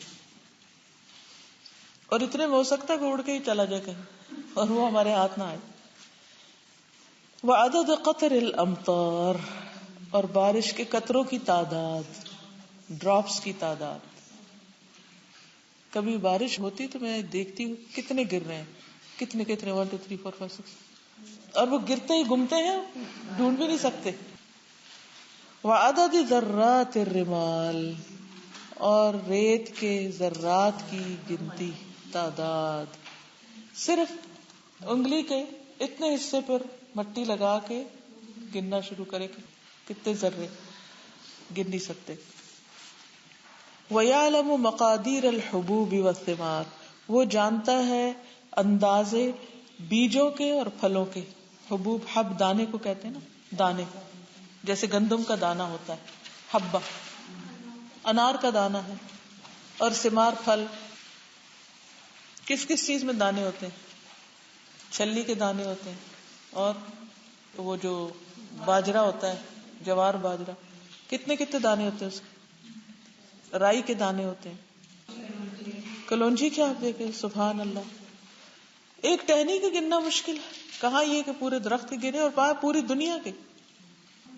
اور اتنے میں ہو سکتا ہے کہ اڑ کے ہی چلا جائے کہیں اور وہ ہمارے ہاتھ نہ آئے۔ وعدد قطر الامطار، اور بارش کے قطروں کی تعداد، ڈراپس کی تعداد۔ کبھی بارش ہوتی تو میں دیکھتی ہوں کتنے گر رہے ہیں، کتنے 1 2 3 4 5 6، اور وہ گرتے ہی گمتے ہیں، ڈھونڈ بھی نہیں سکتے۔ وعدد ذرات الرمال، اور ریت کے ذرات کی گنتی، تعداد۔ صرف انگلی کے اتنے حصے پر مٹی لگا کے گننا شروع کرے کہ کتنے ذرے، گن نہیں سکتے۔ وَيَعْلَمُ مَقَادِيرَ الْحُبُوبِ وَالثِّمَارِ، وہ جانتا ہے اندازے بیجوں کے اور پھلوں کے۔ حبوب، حب دانے کو کہتے ہیں نا، دانے، جیسے گندم کا دانا ہوتا ہے حبہ، انار کا دانا ہے، اور ثمار پھل۔ کس کس چیز میں دانے ہوتے ہیں؟ چھلی کے دانے ہوتے ہیں، اور وہ جو باجرا ہوتا ہے، جوار باجرا، کتنے کتنے دانے ہوتے ہیں اس کے؟ رائی کے دانے ہوتے ہیں، کلونجی کے آپ دیکھیں، سبحان اللہ، ایک ٹہنی کے گننا مشکل ہے، کہاں یہ کہ پورے درخت کے گنے، اور پوری دنیا کے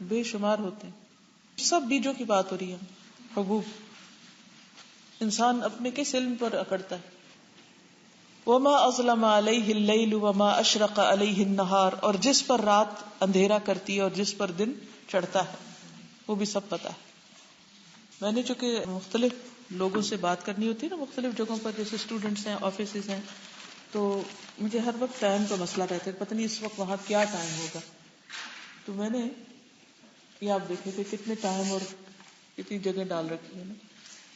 بے شمار ہوتے ہیں۔ سب بیجوں کی بات ہو رہی ہے، حبوب۔ انسان اپنے کس علم پر اکڑتا ہے؟ وما اظلم علیہ اللیل وما اشرق علیہ النہار، اور جس پر رات اندھیرا کرتی ہے اور جس پر دن چڑھتا ہے، وہ بھی سب پتا ہے۔ میں نے چونکہ مختلف لوگوں سے بات کرنی ہوتی ہے نا، مختلف جگہوں پر، جیسے اسٹوڈینٹس ہیں، آفیسز ہیں، تو مجھے ہر وقت ٹائم کا مسئلہ رہتا ہے، پتہ نہیں اس وقت وہاں کیا ٹائم ہوگا۔ تو میں نے یہ آپ دیکھیں کہ کتنے ٹائم اور اتنی جگہ ڈال رکھی ہے نا.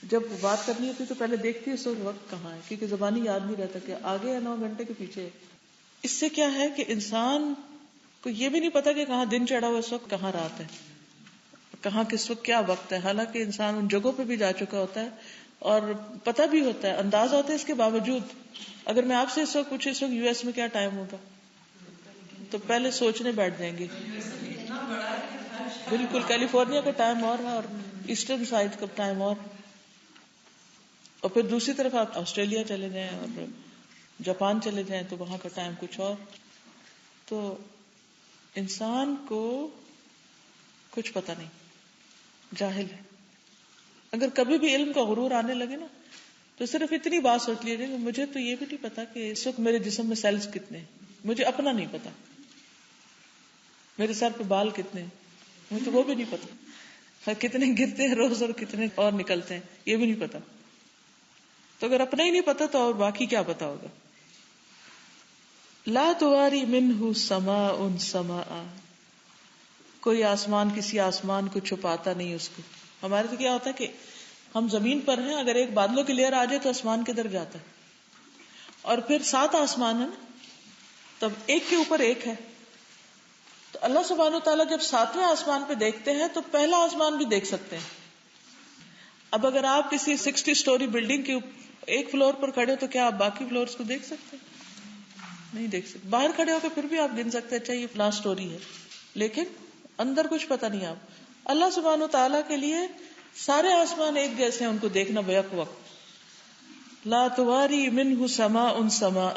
جب بات کرنی ہوتی تو پہلے دیکھتی ہے اس وقت کہاں ہے، کیونکہ زبانی یاد نہیں رہتا کہ آگے ہے 9 گھنٹے کے پیچھے ہے. اس سے کیا ہے کہ انسان کو یہ بھی نہیں پتا کہ کہاں دن چڑھا ہوا اس وقت، کہاں رات ہے، کہاں کس وقت کیا وقت ہے. حالانکہ انسان ان جگہوں پہ بھی جا چکا ہوتا ہے اور پتہ بھی ہوتا ہے، انداز ہوتا ہے. اس کے باوجود اگر میں آپ سے اس وقت پوچھے اس وقت US میں کیا ٹائم ہوگا تو پہلے سوچنے بیٹھ جائیں گے. بالکل کیلیفورنیا کا ٹائم اور ہے اور ایسٹرن سائڈ کا ٹائم اور پھر دوسری طرف آپ آسٹریلیا چلے جائیں اور جاپان چلے جائیں تو وہاں کا ٹائم کچھ اور. تو انسان کو کچھ پتہ نہیں، جاہل ہے. اگر کبھی بھی علم کا غرور آنے لگے نا تو صرف اتنی بات سوچ لیجیے کہ مجھے تو یہ بھی نہیں پتا کہ اس وقت میرے جسم میں سیلز کتنے ہیں، مجھے اپنا نہیں پتا. میرے سر پہ بال کتنے ہیں مجھے تو وہ بھی نہیں پتا. کتنے گرتے ہیں روز اور کتنے اور نکلتے ہیں یہ بھی نہیں پتا. تو اگر اپنا ہی نہیں پتا تو اور باقی کیا پتا ہوگا. لا تواری منہ سماء سماء، کوئی آسمان کسی آسمان کو چھپاتا نہیں اس کو. ہمارے تو کیا ہوتا ہے کہ ہم زمین پر ہیں، اگر ایک بادلوں کی لیئر آ جائے تو آسمان کدھر جاتا ہے. اور پھر 7 آسمان ہے نا، تب ایک کے اوپر ایک ہے. تو اللہ سبحانہ و تعالیٰ جب 7ویں آسمان پہ دیکھتے ہیں تو پہلا آسمان بھی دیکھ سکتے ہیں. اب اگر آپ کسی 60 سٹوری بلڈنگ کے ایک فلور پر کھڑے ہو تو کیا آپ باقی فلورز کو دیکھ سکتے ہیں؟ نہیں دیکھ سکتے. باہر کھڑے ہو کے پھر بھی آپ گن سکتے ہیں اچھا یہ فلاں سٹوری ہے، لیکن اندر کچھ پتہ نہیں. آپ اللہ سبحانہ و تعالیٰ کے لیے سارے آسمان ایک جیسے ہیں، ان کو دیکھنا بیک وقت. لا تواری منہ سماء سماء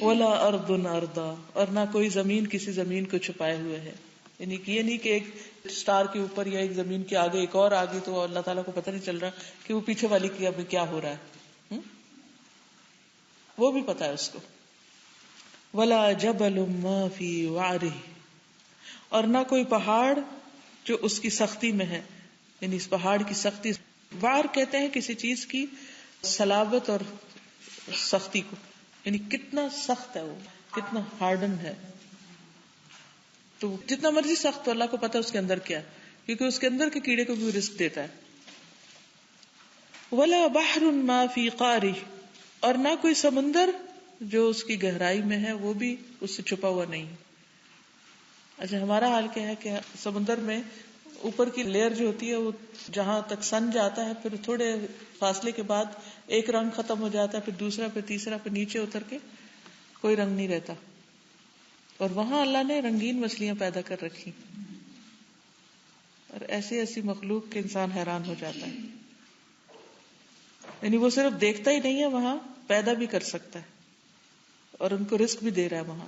ولا ارض ارضا، اور نہ کوئی زمین کسی زمین کو چھپائے ہوئے ہے. یعنی کہ یہ نہیں کہ ایک سٹار کے اوپر یا ایک زمین کے آگے ایک اور آگے تو اللہ تعالیٰ کو پتہ نہیں چل رہا کہ وہ پیچھے والی کی ابھی کیا ہو رہا ہے. وہ بھی پتا ہے اس کو. ولا جبل ما فی وعرہ، اور نہ کوئی پہاڑ جو اس کی سختی میں ہے. یعنی اس پہاڑ کی سختی، وعر کہتے ہیں کسی چیز کی صلابت اور سختی کو، یعنی کتنا سخت ہے وہ، کتنا ہارڈن ہے. تو جتنا مرضی سخت تو اللہ کو پتا اس کے اندر کیا ہے، کیونکہ اس کے اندر کے کیڑے کو بھی رزق دیتا ہے. ولا بحر ما فی قارہ، اور نہ کوئی سمندر جو اس کی گہرائی میں ہے وہ بھی اس سے چھپا ہوا نہیں. اچھا ہمارا حال کیا ہے کہ سمندر میں اوپر کی لیئر جو ہوتی ہے وہ جہاں تک سن جاتا ہے، پھر تھوڑے فاصلے کے بعد ایک رنگ ختم ہو جاتا ہے، پھر دوسرا، پھر تیسرا، پھر نیچے اتر کے کوئی رنگ نہیں رہتا. اور وہاں اللہ نے رنگین مچھلیاں پیدا کر رکھی، اور ایسی ایسی مخلوق کے انسان حیران ہو جاتا ہے. یعنی وہ صرف دیکھتا ہی نہیں ہے، وہاں پیدا بھی کر سکتا ہے اور ان کو رزق بھی دے رہا ہے وہاں.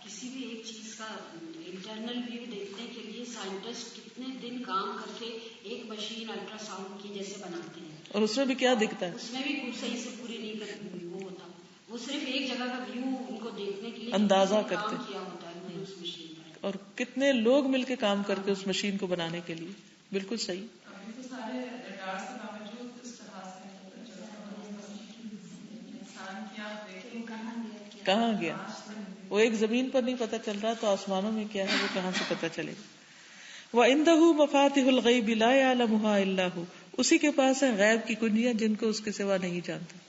کسی بھی ایک چیز کا انٹرنل ویو دیکھنے کے لیے سائنٹسٹ کتنے دن کام کر کے ایک مشین الٹرا ساؤنڈ کی جیسے بناتے ہیں، اور اس میں بھی کیا دکھتا ہے، اس میں بھی صحیح سے پوری نہیں کرتی وہ ہوتا. وہ صرف ایک جگہ کا ویو ان کو دیکھنے کے لیے اندازہ کرتے کام کیا ہوتا ہے اس مشین پر، اور کتنے لوگ مل کے کام کرتے اس مشین کو بنانے کے لیے. بالکل صحیح. کہاں گیا وہ ایک زمین پر نہیں پتہ چل رہا تو آسمانوں میں کیا ہے وہ کہاں سے پتہ چلے. وَعِندَهُ مَفَاتِحُ الْغَيْبِ لَا يَعْلَمُهَا إِلَّا هُ، اسی کے پاس ہے غیب کی کنجیاں جن کو اس کے سوا نہیں جانتا.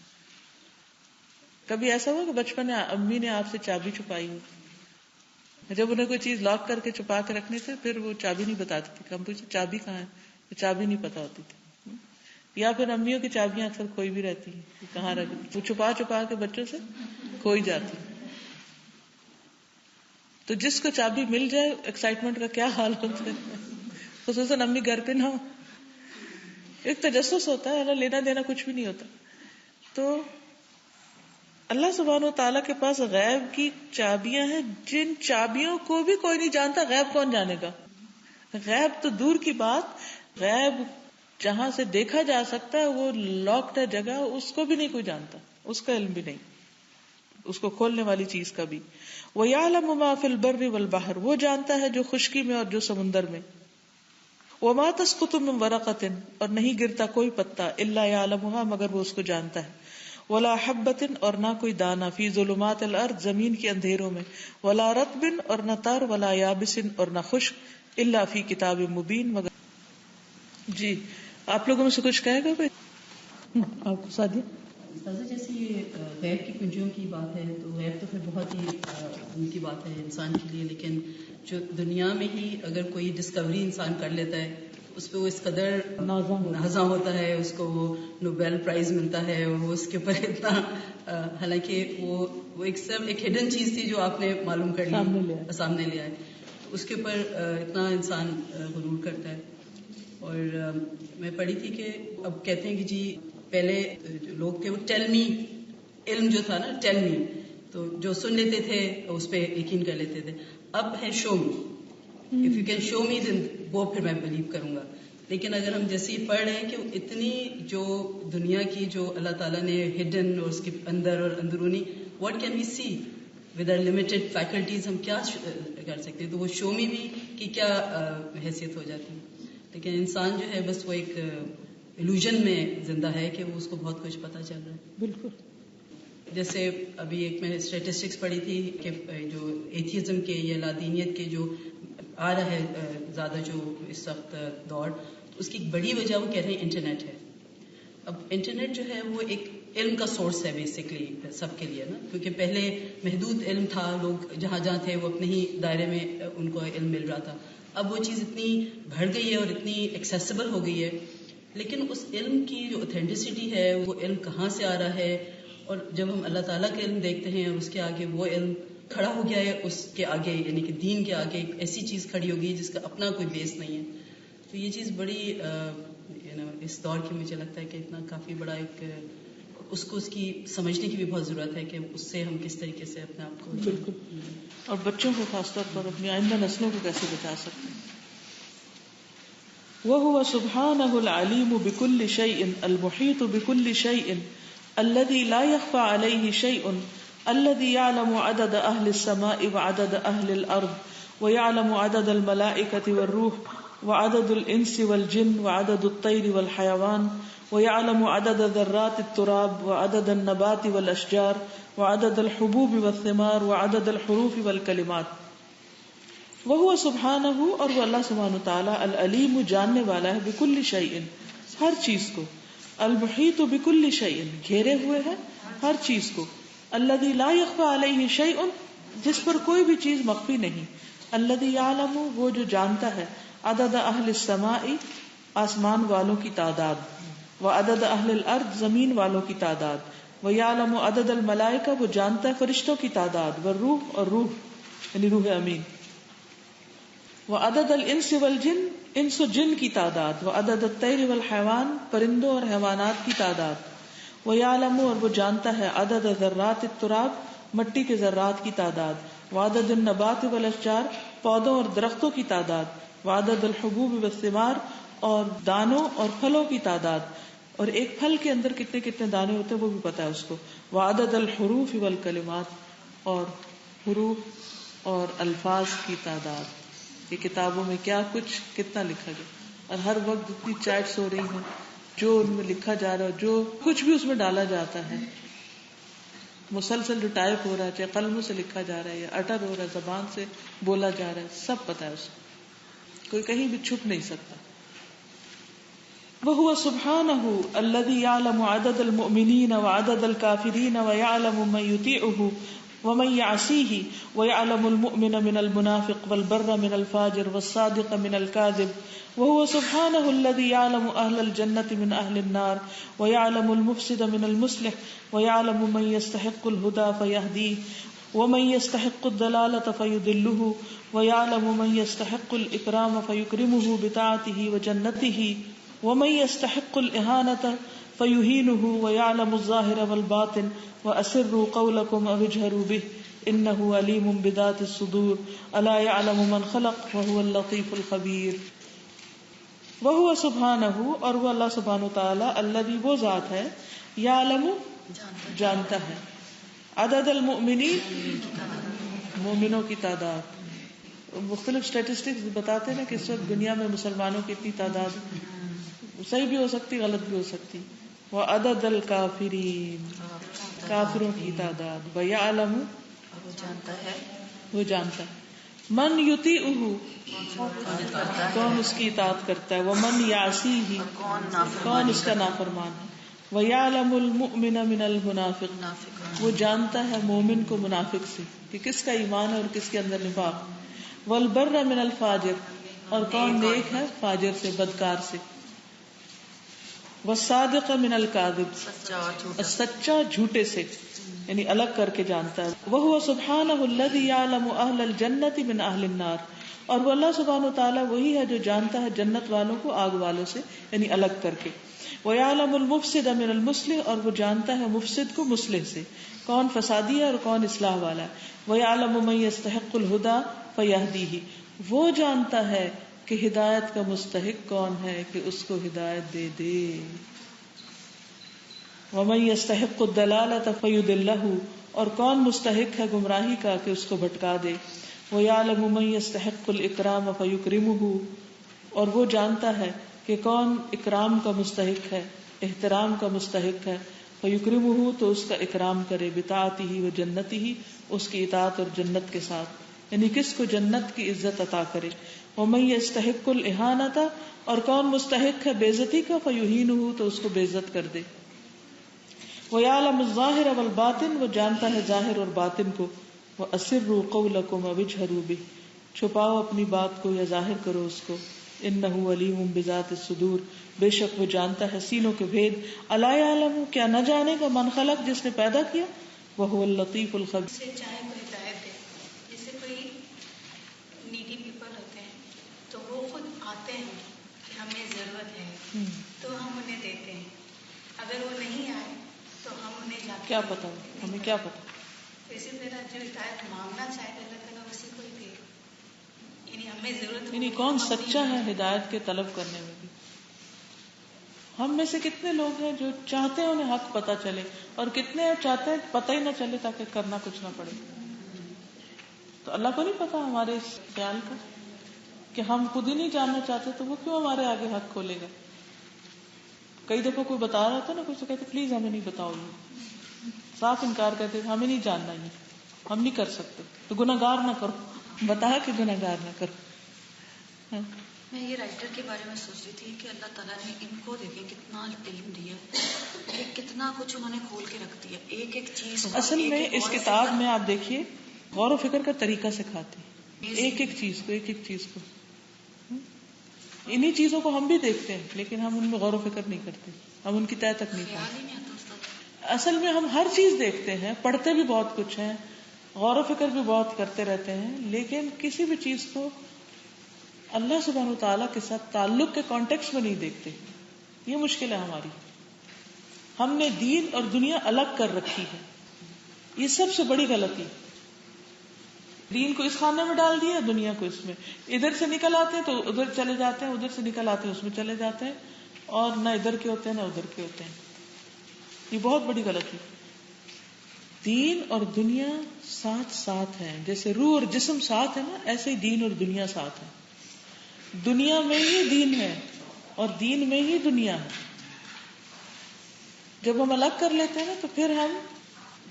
کبھی ایسا ہوا کہ بچپن میں امی نے آپ سے چابی چھپائی ہو؟ جب انہیں کوئی چیز لاک کر کے چھپا کے رکھنے تھے پھر وہ چابی نہیں بتاتی تھی. ہم پوچھتے چابی کہاں ہے، چابی نہیں پتا ہوتی تھی. یا پھر امیوں کی چابیاں اکثر کھوئی بھی رہتی ہیں، کہاں رکھ، وہ چھپا چھپا کے بچوں سے کھوئی جاتی. تو جس کو چابی مل جائے ایکسائٹمنٹ کا کیا حال ہوتا ہے، خصوصاً امی گھر پہ نہ ہو. ایک تجسس ہوتا ہے، لینا دینا کچھ بھی نہیں ہوتا. تو اللہ سبحانہ و تعالیٰ کے پاس غیب کی چابیاں ہیں جن چابیوں کو بھی کوئی نہیں جانتا. غیب کون جانے گا؟ غیب تو دور کی بات، غیب جہاں سے دیکھا جا سکتا ہے وہ لاکڈ ہے جگہ، اس کو بھی نہیں کوئی جانتا، اس کا علم بھی نہیں، اس کو کھولنے والی چیز کا بھی. وَيَعْلَمُ مَا فِي الْبَرِّ وَالْبَحْرِ، وہ جانتا ہے جو خشکی میں اور جو سمندر میں. وَمَا تَسْقُطُ مِن وَرَقَةٍ، اور نہیں گرتا کوئی پتا، إِلَّا يَعْلَمُهَا، مگر وہ اس کو جانتا ہے. ولا حبۃ اور نہ کوئی دانہ فی ظلمات الارض زمین کے اندھیروں میں، ولا رطب اور نہ تر، ولا یابس اور نہ خشک، الا فی کتاب مبین مگر جی آپ لوگوں میں سے کچھ کہے گا کوئی؟ آپ کو سادیہ جیسے یہ غیب کی کنجیوں کی بات ہے تو غیب تو پھر بہت ہی ان کی بات ہے انسان کے لیے، لیکن جو دنیا میں ہی اگر کوئی ڈسکوری انسان کر لیتا ہے اس پہ وہ اس قدر نازاں ہوتا ہے، اس کو وہ نوبیل پرائز ملتا ہے اور وہ اس کے اوپر اتنا، حالانکہ وہ ایک ہڈن چیز تھی جو آپ نے معلوم کر لی، سامنے لیا ہے، تو اس کے اوپر اتنا انسان غرور کرتا ہے۔ اور میں پڑھی تھی کہ اب کہتے ہیں کہ جی پہلے لوگ تھے وہ ٹیل می، علم جو تھا نا ٹیل می، تو جو سن لیتے تھے اس پہ یقین کر لیتے تھے، اب ہے شو می، اف یو کین شو می دین وہ پھر میں بلیو کروں گا۔ لیکن اگر ہم جیسے یہ پڑھ رہے ہیں کہ اتنی جو دنیا کی جو اللہ تعالیٰ نے ہڈن اور اس کے اندر اور اندرونی، what can we see with our limited faculties, ہم کیا کر سکتے ہیں، تو وہ شو می بھی کی کیا حیثیت ہو جاتی ہے۔ لیکن انسان جو ہے بس وہ ایک ایلوژن میں زندہ ہے کہ وہ اس کو بہت کچھ پتا چل رہا ہے۔ بالکل، جیسے ابھی ایک میں اسٹیٹسٹکس پڑھی تھی کہ جو ایتھیزم کے یا لادینیت کے جو آ رہا ہے زیادہ جو اس وقت دور، اس کی ایک بڑی وجہ وہ کہہ رہے ہیں انٹرنیٹ ہے۔ اب انٹرنیٹ جو ہے وہ ایک علم کا سورس ہے بیسکلی سب کے لیے نا، کیونکہ پہلے محدود علم تھا، لوگ جہاں جہاں تھے وہ اپنے ہی دائرے میں ان کو علم مل رہا تھا۔ اب وہ چیز اتنی بڑھ گئی ہے اور اتنی ایکسیسیبل ہو گئی ہے، لیکن اس علم کی جو اوتھینٹسٹی ہے، وہ علم کہاں سے آ رہا ہے، اور جب ہم اللہ تعالیٰ کا علم دیکھتے ہیں اور اس کے آگے وہ علم کھڑا ہو گیا ہے، اس کے آگے یعنی کہ دین کے آگے ایک ایسی چیز کھڑی ہو گئی جس کا اپنا کوئی بیس نہیں ہے، تو یہ چیز بڑی اس دور کی مجھے لگتا ہے کہ اتنا کافی بڑا ایک اس کو اس کی سمجھنے کی بھی بہت ضرورت ہے کہ اس سے ہم کس طریقے سے اپنے آپ کو بالکل، اور بچوں کو خاص طور پر اپنی آئندہ نسلوں کو کیسے بچا سکتے ہیں۔ وَهُوَ سُبْحَانَهُ الْعَلِيمُ بِكُلِّ شَيْءٍ الْمُحِيطُ بِكُلِّ شَيْءٍ الَّذِي لَا يَخْفَى عَلَيْهِ شَيْءٌ الَّذِي يَعْلَمُ عَدَدَ أَهْلِ السَّمَاءِ وَعَدَدَ أَهْلِ الْأَرْضِ وَيَعْلَمُ عَدَدَ الْمَلَائِكَةِ وَالرُّوحِ وعدد الانس والجن وعدد الطير والحيوان ويعلم عدد ذرات التراب وعدد النبات والاشجار وعدد الحبوب والثمار وعدد الحروف والکلمات۔ وهو سبحانہ، اور وہ اللہ سبحانہ تعالی، العلیم جاننے والا ہے، بکل شیء ہر چیز کو، المحیط بکل شیء گھیرے ہوئے ہے ہر چیز کو، الذی لا یخفی علیہ شیء جس پر کوئی بھی چیز مخفی نہیں، الذی یعلم وہ جو جانتا ہے، عدد اہل السماء آسمان والوں کی تعداد، وعدد اہل الارض زمین والوں کی تعداد، ویعلم عدد الملائکہ وہ جانتا ہے فرشتوں کی تعداد، والروح اور روح یعنی روح امین، وعدد الانس والجن انس و جن کی تعداد، وعدد الطیر والحیوان پرندوں اور حیوانات کی تعداد، ویعلم اور وہ جانتا ہے عدد ذرات التراب مٹی کے ذرات کی تعداد، وعدد النبات والاشجار پودوں اور درختوں کی تعداد، وعدد الحبوب والثمار اور دانوں اور پھلوں کی تعداد، اور ایک پھل کے اندر کتنے کتنے دانے ہوتے ہیں وہ بھی پتا ہے اس کو، وعدد الحروف والکلمات اور حروف اور الفاظ کی تعداد، یہ کتابوں میں کیا کچھ کتنا لکھا گیا، اور ہر وقت اتنی چیٹس ہو رہی ہیں، جو ان میں لکھا جا رہا ہے، جو کچھ بھی اس میں ڈالا جاتا ہے، مسلسل جو ٹائپ ہو رہا ہے، چاہے قلموں سے لکھا جا رہا ہے یا اٹر ہو رہا ہے، زبان سے بولا جا رہا ہے، سب پتا ہے اس کو، کوئی کہیں بھی چھپ نہیں سکتا۔ وَهُوَ سُبْحَانَهُ الَّذِي يَعْلَمُ عَدَدَ الْمُؤْمِنِينَ وَعَدَدَ الْكَافِرِينَ وَيَعْلَمُ مَن يُطِيعُهُ وَمَن يَعْصِيهِ وَيَعْلَمُ الْمُؤْمِنَ مِنَ الْمُنَافِقِ وَالْبَرَّ مِنَ الْفَاجِرِ وَالصَّادِقَ مِنَ الْكَاذِبِ وَهُوَ سُبْحَانَهُ الَّذِي يَعْلَمُ أَهْلَ الْجَنَّةِ مِنْ أَهْلِ النَّارِ وَيَعْلَمُ الْمُفْسِدَ مِنَ الْمُصْلِحِ وَيَعْلَمُ مَن يَسْتَحِقُّ الْهُدَى فَيَهْدِيهِ وَمَن يَسْتَحِقُّ الضَّلَالَةَ فَيُضِلُّهُ وَيَعْلَمُ مَن يَسْتَحِقُّ الْإِكْرَامَ فَيُكْرِمُهُ بِطَاعَتِهِ وَجَنَّتِهِ وَمَن يَسْتَحِقُّ الْإِهَانَةَ فَيُهِينُهُ وَيَعْلَمُ الظَّاهِرَ وَالْبَاطِنَ وَأَسِرُّوا قَوْلَكُمْ أَوِ اجْهَرُوا بِهِ إِنَّهُ عَلِيمٌ بِذَاتِ الصُّدُورِ أَلَا يَعْلَمُ مَنْ خَلَقَ وَهُوَ اللَّطِيفُ الْخَبِيرُ۔ وَهُوَ سُبْحَانَهُ اور وہ اللہ سبحانہ تعالی، الذی وہ ذات ہے، یعلم جانتا ہے، عدد المؤمنین مومنوں کی تعداد، مختلف اسٹیٹسٹکس بتاتے ہیں کہ اس وقت دنیا میں مسلمانوں کی اتنی تعداد صحیح بھی ہو سکتی غلط بھی ہو سکتی، وعدد الکافرین کافروں کی تعداد. وَيَعْلَمُ وہ جانتا ہے وہ جانتا ہے. من یطیعہ کون اس کی اطاعت کرتا ہے. ومن یعصیہ کون اس کا نافرمان ہے. وَيَعْلَمُ الْمُؤْمِنَ مِنَ الْمُنَافِقِ وہ جانتا ہے مومن کو منافق سے کہ کس کا ایمان ہے اور کس کے اندر نفاق. وَالْبَرَّ مِنَ الْفَاجِرِ اور کون نیک ہے فاجر سے بدکار سے. وَالصَّادِقَ مِنَ الْكَاذِبِ اور سچا جھوٹے سے یعنی الگ کر کے جانتا ہے. وَهُوَ سُبْحَانَهُ الَّذِي يَعْلَمُ أَهْلَ الْجَنَّةِ مِنْ أَهْلِ النَّارِ اور وہ اللہ سبحانہ وتعالیٰ وہی ہے جو جانتا ہے جنت والوں کو آگ والوں سے یعنی الگ کر کے. وَيَعْلَمُ الْمُفْسِدَ مِنَ الْمُصْلِحِ اور وہ جانتا ہے مفسد کو مصلح سے کون فسادی ہے اور کون اصلاح والا ہے. وَيَعْلَمُ مَن يَسْتَحِقُّ الْهُدَى فَيَهْدِيهِ وہ جانتا ہے کہ ہدایت کا مستحق کون ہے کہ اس کو ہدایت دے دے. وَمَن يَسْتَحِقُّ الضَّلَالَةَ فَيُضِلَّهُ اور کون مستحق ہے گمراہی کا کہ اس کو بھٹکا دے. وَيَعْلَمُ مَن يَسْتَحِقُّ الْإِكْرَامَ فَيُكْرِمُهُ اور وہ جانتا ہے کہ کون اکرام کا مستحق ہے احترام کا مستحق ہے. فَيُكْرِمُهُ تو اس کا اکرام کرے. بِطَاعَتِهِ وَجَنَّتِهِ اس کی اطاعت اور جنت کے ساتھ یعنی کس کو جنت کی عزت عطا کرے. وَمَن يَسْتَحِقُّ الْإِهَانَةَ اور کون مستحق ہے بے عزتی کا فَيُهِينُهُ تو اس کو بے عزت کر دے. وَيَعْلَمُ الظَّاهِرَ وَالْبَاطِنَ وہ جانتا ہے ظاہر اور باطن کو. وَأَسِرُّوا قَوْلَكُمْ أَوِ اجْهَرُوا بِهِ چھپاؤ اپنی بات کو یا ظاہر کرو اس کو. إِنَّهُ عَلِيمٌ بِذَاتِ الصُّدُورِ بے شک وہ جانتا ہے سینوں کے بھید. أَلَا يَعْلَمُ کیا نہ جانے گا من خلق جس نے پیدا کیا. وَهُوَ اللَّطِيفُ الْخَبِيرُ سے چاہے کوئی ہدایت دے. جیسے کوئی نیڈی پیپل ہوتے ہیں تو وہ خود آتے ہیں کہ ہمیں ضرورت ہے تو ہم انہیں دیتے ہیں. اگر وہ نہیں آئے تو ہم انہیں جا کیا پتا ہمیں کیا پتا. اسی طرح جو ہدایت مانگنا چاہے اللہ تعالیٰ اسی کو ہی دے. یعنی ہمیں ضرورت یعنی کون سچا ہے ہدایت کے طلب کرنے میں بھی. ہم میں سے کتنے لوگ ہیں جو چاہتے ہیں انہیں حق پتا چلے اور کتنے چاہتے ہیں پتہ ہی نہ چلے تاکہ کرنا کچھ نہ پڑے. تو اللہ کو نہیں پتا ہمارے اس خیال کا کہ ہم خود ہی نہیں جاننا چاہتے تو وہ کیوں ہمارے آگے حق کھولے گا. کئی دفعہ کوئی بتا رہا تھا نا کچھ تو کہتے پلیز ہمیں نہیں بتاؤ. صاف انکار کرتے ہمیں نہیں جاننا یہ ہم نہیں کر سکتے تو گناہگار نہ کرو بتا کہ گناہگار نہ کرو. میں یہ رائٹر کے بارے میں سوچ رہی تھی کہ اللہ تعالیٰ نے ان کو دیکھیں کتنا علم دیا ہے کتنا کچھ انہوں نے کھول کے رکھ دیا ایک ایک چیز. اصل میں اس کتاب میں آپ دیکھیے غور و فکر کا طریقہ سکھاتی ایک ایک چیز کو ایک ایک چیز کو. انہی چیزوں کو ہم بھی دیکھتے ہیں لیکن ہم ان میں غور و فکر نہیں کرتے ہم ان کی تہ تک نہیں پہنچتے. اصل میں ہم ہر چیز دیکھتے ہیں پڑھتے بھی بہت کچھ ہیں غور و فکر بھی بہت کرتے رہتے ہیں لیکن کسی بھی چیز کو اللہ سبحانہ وتعالیٰ کے ساتھ تعلق کے کانٹیکس میں نہیں دیکھتے. یہ مشکل ہے ہماری. ہم نے دین اور دنیا الگ کر رکھی ہے. یہ سب سے بڑی غلطی. دین کو اس خانے میں ڈال دیا دنیا کو اس میں. ادھر سے نکل آتے ہیں تو ادھر چلے جاتے ہیں ادھر سے نکل آتے ہیں اس میں چلے جاتے ہیں اور نہ ادھر کے ہوتے ہیں نہ ادھر کے ہوتے ہیں. یہ بہت بڑی غلطی. دین اور دنیا ساتھ ساتھ ہیں جیسے روح اور جسم ساتھ ہے نا ایسے ہی دین اور دنیا ساتھ ہے. دنیا میں ہی دین ہے اور دین میں ہی دنیا ہے. جب ہم الگ کر لیتے ہیں نا تو پھر ہم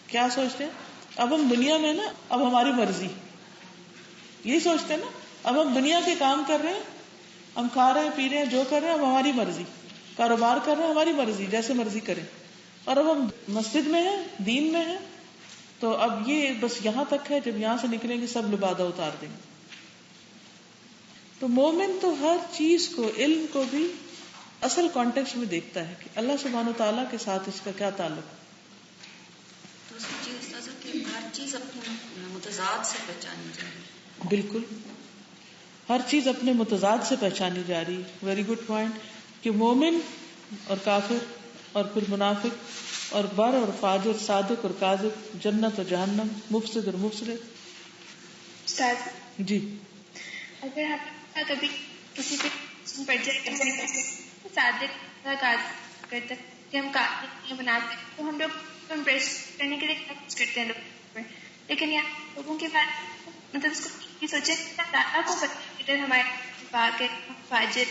کیا سوچتے ہیں اب ہم دنیا میں نا اب ہماری مرضی یہی سوچتے ہیں نا اب ہم دنیا کے کام کر رہے ہیں ہم کھا رہے ہیں پی رہے ہیں جو کر رہے ہیں اب ہماری مرضی. کاروبار کر رہے ہیں ہماری مرضی جیسے مرضی کریں. اور اب ہم مسجد میں ہیں دین میں ہیں تو اب یہ بس یہاں تک ہے جب یہاں سے نکلیں گے سب لبادہ اتار دیں گے. تو مومن تو ہر چیز کو علم کو بھی اصل کانٹیکسٹ میں دیکھتا ہے کہ اللہ سبحانہ وتعالیٰ کے ساتھ اس کا کیا تعلق. دوسری چیز کہ ہر چیز اپنے متضاد سے پہچانی جا رہی. بالکل ہر چیز اپنے متضاد سے پہچانی جا رہی. ویری گڈ پوائنٹ کہ مومن اور کافر اور پھر منافق اور بر اور فاجر صادق اور کاذب جنت اور جہنم مفسد اور مصلح. جی اگر ہم کبھی کسی پہ پڑ جائے صادق کرتے کہ ہم کافی بناتے تو ہم لوگ امپریس کرنے کے لیے کچھ کرتے ہیں لوگ پر. لیکن یہاں لوگوں کے بارے مطلب اس کو یہ سوچے اللہ کو ادھر ہمارے پاک ہے فاجر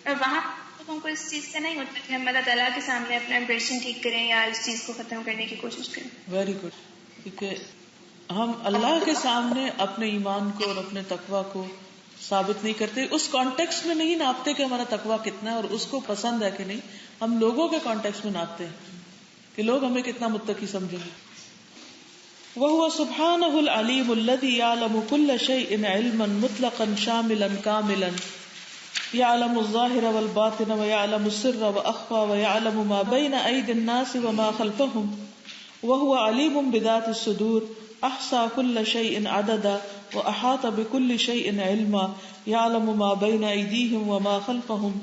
اور وہاں ہم کو اس چیز سے نہیں ہوتا کہ ہم اللہ تعالیٰ کے سامنے اپنا امپریشن ٹھیک کریں یا اس چیز کو ختم کرنے کی کوشش کریں. Very good. کیونکہ ہم اللہ کے سامنے اپنے ایمان کو اور اپنے تقوی کو ثابت نہیں کرتے, اس کانٹیکس میں نہیں ناپتے کہ ہمارا تقوی کتنا ہے اور اس کو پسند ہے کہ نہیں. ہم لوگوں کے کانٹیکس میں ناپتے ہیں کہ لوگ ہمیں کتنا متقی سمجھیں گے. وَهُوَ سُبْحَانَهُ الْعَلِيمُ الَّذِي يَعْلَمُ كُلَّ شَيْءٍ عِلْمًا مُطْلَقًا شَامِلًا كَامِلًا يَعْلَمُ الظَّاهِرَ وَالْبَاطِنَ وَيَعْلَمُ السِّرَّ وَأَخْفَى وَيَعْلَمُ مَا بَيْنَ أَيْدِي النَّاسِ وَمَا خَلْفَهُمْ وَهُوَ عَلِيمٌ بِذَاتِ الصُّدُورِ أَحْصَى كُلَّ شَيْءٍ عَدَدًا وَأَحَاطَ بِكُلِّ شَيْءٍ عِلْمًا يَعْلَمُ مَا بَيْنَ أَيْدِيهِمْ وَمَا خَلْفَهُمْ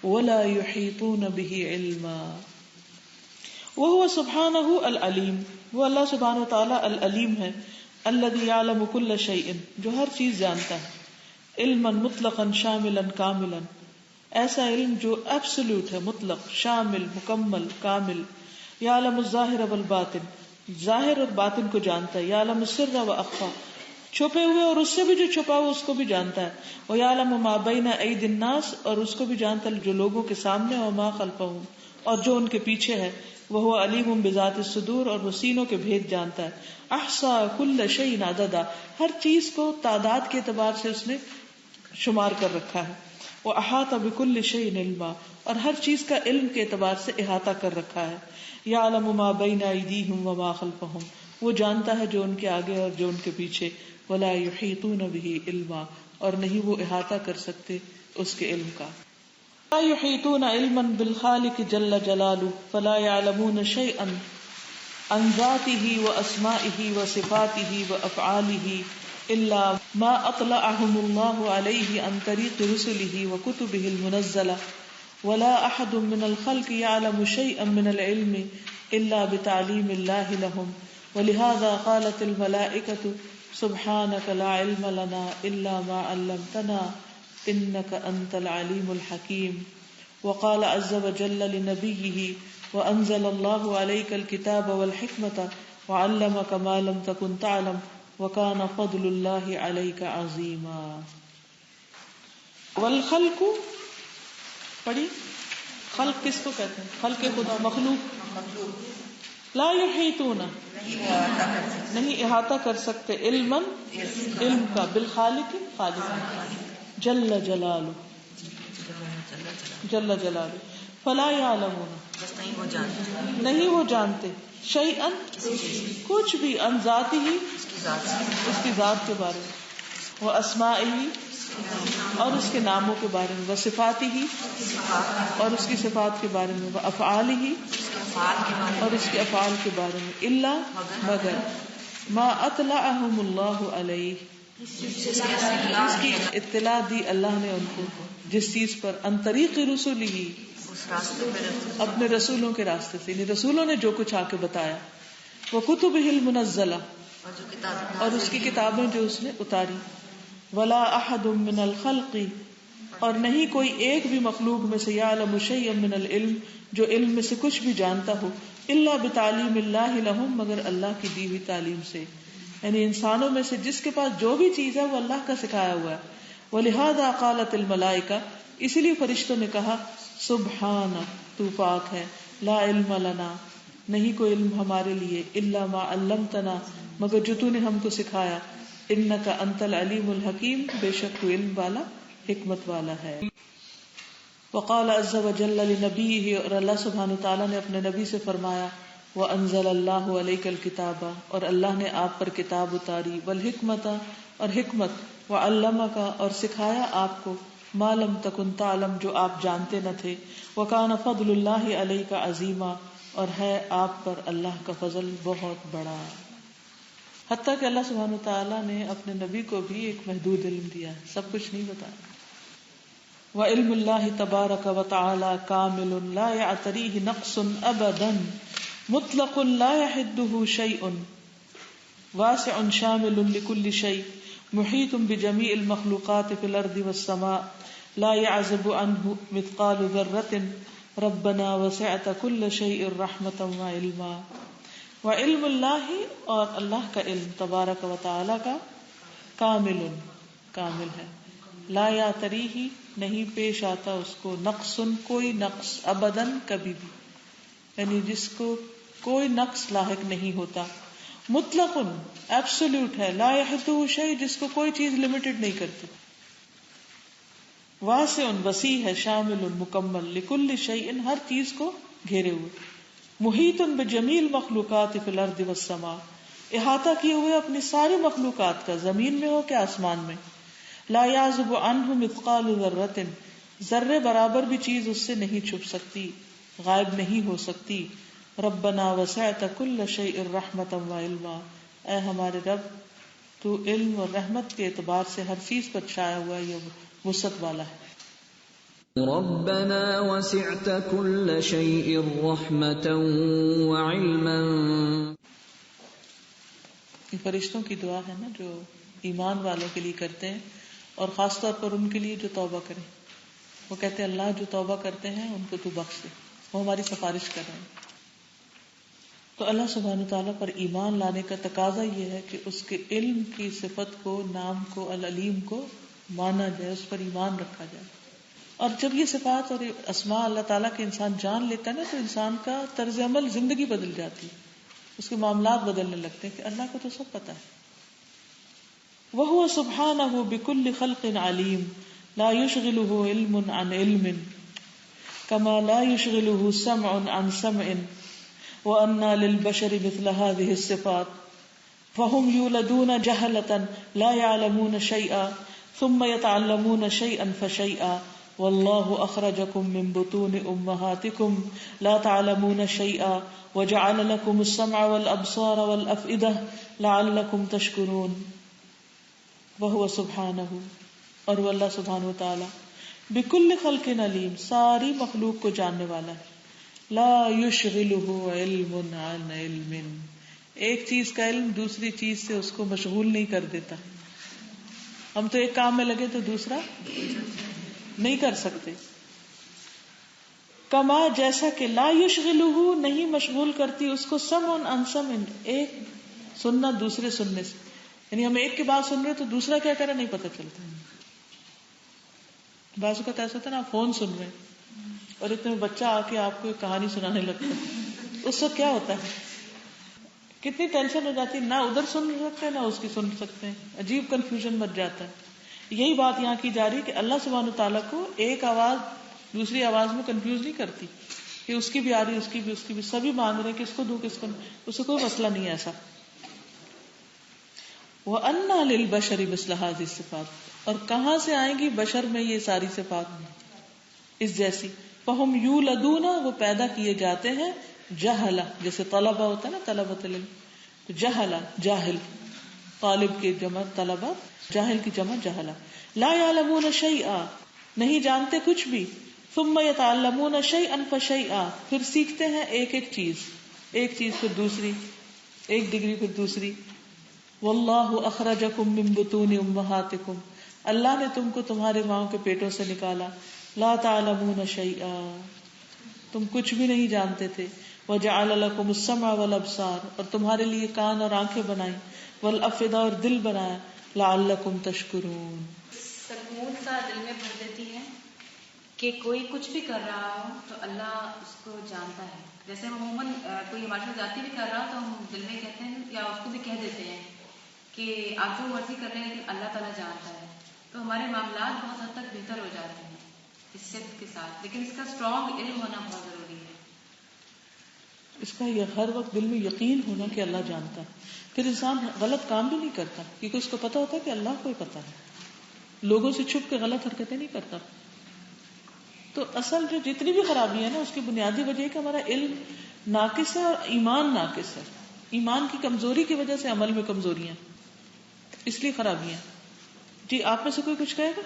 وَلَا يُحِيطُونَ بِهِ عِلْمًا. وَهُوَ سُبْحَانَهُ الْعَلِيمُ, وہ اللہ سبحانہ و تعالیٰ العلیم ہے. الذی یعلم کل شیء, جو ہر چیز جانتا ہے. علما مطلقا شاملا کاملا, ایسا علم جو ایبسولوٹ ہے, مطلق, شامل, مکمل, کامل. یعلم الظاہر والباطن, ظاہر اور باطن کو جانتا ہے. یعلم السر واخفی, چھپے ہوئے اور اس سے بھی جو چھپا ہوا اس کو بھی جانتا ہے. ویعلم ما بین ایدی الناس, اور اس کو بھی جانتا ہے جو لوگوں کے سامنے ہے, وما خلفہم, اور جو ان کے پیچھے ہے. وہ علیم بذات الصدور, اور وہ سینوں کے بھید جانتا ہے. احصا کل شیء عددا, ہر چیز کو تعداد کے اعتبار سے اس نے شمار کر رکھا ہے. وہ احاطہ بکل شیء علما, اور ہر چیز کا علم کے اعتبار سے احاطہ کر رکھا ہے. یعلم ما بین ایدیہم وما خلفہم, وہ جانتا ہے جو ان کے آگے اور جو ان کے پیچھے. ولا یحیطون بہ علما, اور نہیں وہ احاطہ کر سکتے اس کے علم کا. لا يحيطون علما بالخالق جل جلاله فلا يعلمون شيئا عن ذاته واسمائه وصفاته وافعاله الا ما اطلعهم الله عليه عن طريق رسله وكتبه المنزله ولا احد من الخلق يعلم شيئا من العلم الا بتعليم الله لهم ولهذا قالت الملائكه سبحانك لا علم لنا الا ما علمتنا انك انت العليم الحكيم. وقال عز وجل لنبيه وانزل الله عليك الكتاب والحكمة وعلمك ما لم تكن تعلم وكان فضل الله عليك عظيما. والخلق, پڑھی, خلق کس کو کہتے ہیں؟ خلق خدا, مخلوق. لا يحيطون, نہیں احاطہ کر سکتے, علما, علم کا, بالخالق, خالق, جل جلالہ, جل جلالہ. فلا یعلمون, نہیں وہ جانتے, شیئا, کچھ بھی, ان ذاتہ, اس کی ذات کے بارے میں, وہ اسمائہ, اور اس کے ناموں کے بارے میں, وہ صفاتہ, اور اس کی صفات کے بارے میں, وہ افعالہ, اور اس کے افعال کے بارے میں, الا, مگر, ما اطلعہم اللہ علیہ, جس کی اطلاع دی اللہ نے ان کو, جس چیز پر, ان طریق رسولہ, اپنے رسولوں کے راستے سے, یعنی رسولوں نے جو کچھ آ کے بتایا. وہ کتبہ المنزلہ, اور اس کی کتابیں جو اس نے اتاری. ولا احد من الخلق, اور نہیں کوئی ایک بھی مخلوق میں سے, یعلم شیئا من العلم, جو علم میں سے کچھ بھی جانتا ہو, الا بتعلیم اللہ لہم, مگر اللہ کی دی ہوئی تعلیم سے. یعنی انسانوں میں سے جس کے پاس جو بھی چیز ہے وہ اللہ کا سکھایا ہوا ہے. وَلِهَذَا قَالَتِ الْمَلَائِكَةُ, اسی لیے فرشتوں نے کہا, سبحانک, تو پاک ہے, لا علم لنا, نہیں کوئی علم ہمارے لیے, الا ما علمتنا, مگر جو تو نے ہم کو سکھایا, انک انت العلیم الحکیم, بے شک تو علم والا, حکمت والا ہے. وقال عز وجل لنبیہ, اور اللہ سبحانہ تعالیٰ نے اپنے نبی سے فرمایا, وَأَنزَلَ اللَّهُ عَلَيْكَ الْكِتَابَ, اور اللہ نے آپ پر کتاب اتاری, وَالْحِكْمَةَ, اور حکمت, وَعَلَّمَكَ, اور سکھایا آپ کو, مَا لَمْ تَكُنْ تَعْلَمْ, جو آپ جانتے نہ تھے, وَكَانَ فَضْلُ اللَّهِ عَلَيْكَ عَظِيمًا, اور ہے آپ پر اللہ کا فضل بہت بڑا. حتیٰ کہ اللہ سبحانہ تعالیٰ نے اپنے نبی کو بھی ایک محدود علم دیا ہے, سب کچھ نہیں بتایا. وَعِلْمُ اللَّهِ تَبَارَكَ وَتَعَالَى كَامِلٌ لَا يَعْتَرِيهِ نَقْصٌ أَبَدًا مطلق لا يحده شيء واسع شامل لكل شيء محيط بجميع المخلوقات في الأرض والسماء لا يعزب عنه مثقال ذرة ربنا وسعت كل شيء رحمة وعلما. وعلم اللہ, اور اللہ کا علم, تبارک و تعالی کا, کامل, کامل ہے, لا یاتری ہی نہیں پیش آتا اس کو نقصن کوئی نقص ابدن کبھی بھی، یعنی جس کو کوئی نقص لاحق نہیں ہوتا. مطلق ایبسولوٹ ہے، لا یحدہ شیء جس کو کوئی چیز لمیٹڈ نہیں کرتی. واسع وسیع ہے، شامل مکمل، لکل شیء ہر چیز کو گھیرے ہوئے. محیط بجمیع المخلوقات فی الارض والسماء احاطہ کیے ہوئے اپنی ساری مخلوقات کا، زمین میں ہو کہ آسمان میں. لا یعزب عنہ مثقال ذرۃ ذرے برابر بھی چیز اس سے نہیں چھپ سکتی، غائب نہیں ہو سکتی. ربنا وسعت كل شيء رحمتا وعلما اے ہمارے رب تو علم اور رحمت کے اعتبار سے ہر چیز پر چھایا ہوا ہے، یہ وسعت والا ہے. ربنا وسعت كل شيء رحمة وعلما. یہ فرشتوں کی دعا ہے نا جو ایمان والوں کے لیے کرتے ہیں، اور خاص طور پر ان کے لیے جو توبہ کریں. وہ کہتے ہیں اللہ جو توبہ کرتے ہیں ان کو تو بخش دے، وہ ہماری سفارش کر رہے ہیں. تو اللہ سبحانہ تعالیٰ پر ایمان لانے کا تقاضا یہ ہے کہ اس کے علم کی صفت کو، نام کو، العلیم کو مانا جائے، اس پر ایمان رکھا جائے. اور جب یہ صفات اور اسماء اللہ تعالیٰ کے انسان جان لیتا ہے نا تو انسان کا طرز عمل، زندگی بدل جاتی ہے، اس کے معاملات بدلنے لگتے ہیں کہ اللہ کو تو سب پتا ہے. وَهُوَ سُبْحَانَهُ بِكُلِّ خَلْقٍ عَلِيمٌ لَا يُشْغِلُهُ عِلْمٌ عَنْ عِلْمٍ كَمَا لَا يُشْغِلُهُ سَمْعٌ عَنْ سَمْعٍ وَأَنَّى لِلْبَشَرِ مِثْلَ هَذِهِ الصِّفَاتِ فَهُمْ يُولَدُونَ جَهَلَةً لَا يَعْلَمُونَ شَيْئًا ثُمَّ يَتَعَلَّمُونَ شَيْئًا فَشَيْئًا وَاللَّهُ أَخْرَجَكُم مِّن بُطُونِ أُمَّهَاتِكُمْ لَا تَعْلَمُونَ شَيْئًا وَجَعَلَ لَكُمُ السَّمْعَ وَالْأَبْصَارَ وَالْأَفْئِدَةَ لَعَلَّكُمْ تَشْكُرُونَ. وَهُوَ سُبْحَانَهُ اور وہ اللہ سبحانہ وتعالی بِكُلِّ خَلْقٍ عَلِيمٌ ساری مخلوق کو جاننے والا ہے. لا يشغلہ علم عن علم ایک چیز کا علم دوسری چیز سے اس کو مشغول نہیں کر دیتا. ہم تو ایک کام میں لگے تو دوسرا نہیں کر سکتے. کما جیسا کہ لا یشغلہ نہیں مشغول کرتی اس کو سمع عن سمع ایک سننا دوسرے سننے سے، یعنی ہم ایک کی بات سن رہے تو دوسرا کیا کرے نہیں پتہ چلتا. بعض اوقات ایسا ہوتا ہے نا آپ فون سن رہے ہیں اور اتنے میں بچہ آ کے آپ کو ایک کہانی سنانے لگتا ہے، اس وقت کیا ہوتا ہے، کتنی ٹینشن ہو جاتی ہے، نہ ادھر سن سکتے نہ اس کی سن سکتے ہیں، عجیب کنفیوژن مچ جاتا ہے. یہی بات یہاں کی جا رہی کہ اللہ سبحانہ تعالیٰ کو ایک آواز دوسری آواز میں کنفیوز نہیں کرتی کہ اس کی بھی آ رہی اس کی بھی اس کی بھی، سبھی مانگ رہے ہیں کس کو دوں کس کو، اس سے کوئی مسئلہ نہیں ہے ایسا. وَأَنَّى لِلْبَشَرِ مِثْلَ هَذِهِ الصِّفَاتِ اور کہاں سے آئیں گی بشر میں یہ ساری صفات اس جیسی. فَهُمْ يُولَدُونَ وہ پیدا کیے جاتے ہیں جہلا جیسے طلبہ ہوتا ہے نا طلبۃ العلم، جہلا جاہل، طالب کی جمع طلبہ، جاہل کی جمع جہلا. لا يعلمون شيئا نہیں جانتے کچھ بھی. ثم يتعلمون شيئا فشيئا پھر سیکھتے ہیں ایک ایک چیز پھر دوسری، ایک ڈگری پھر دوسری. واللہ اخرجکم من بطون امہاتکم اللہ نے تم کو تمہارے ماؤں کے پیٹوں سے نکالا. لا تعلمون شیئا تم کچھ بھی نہیں جانتے تھے. وجعل لکم السمع والابصار اور تمہارے لیے کان اور آنکھیں بنائی، والافئدہ اور دل بنایا. لعلکم تشکرون سکون سا دل میں بھر دیتی ہے کہ کوئی کچھ بھی کر رہا ہو تو اللہ اس کو جانتا ہے. جیسے ہم عموماً کوئی ہمارے ساتھ جاتی بھی کر رہا تو ہم دل میں کہتے ہیں یا اس کو بھی کہہ دیتے ہیں کہ آپ جو مرضی کر رہے ہیں لیکن اللہ تعالیٰ جانتا ہے. تو ہمارے معاملات بہت حد تک بہتر ہو جاتے ہیں اس صدق کے ساتھ، لیکن اس کا اسٹرانگ علم ہونا بہت ضروری ہے. اس کا یہ ہر وقت دل میں یقین ہونا کہ اللہ جانتا ہے. پھر انسان غلط کام بھی نہیں کرتا کیونکہ اس کو پتا ہوتا ہے کہ اللہ کو ہی پتا ہے. لوگوں سے چھپ کے غلط حرکتیں نہیں کرتا. تو اصل جو جتنی بھی خرابی ہے نا اس کی بنیادی وجہ ہے کہ ہمارا علم ناقص ہے اور ایمان ناقص ہے. ایمان کی کمزوری کی وجہ سے عمل میں کمزوریاں، اس لیے خرابیاں. جی آپ میں سے کوئی کچھ کہے گا؟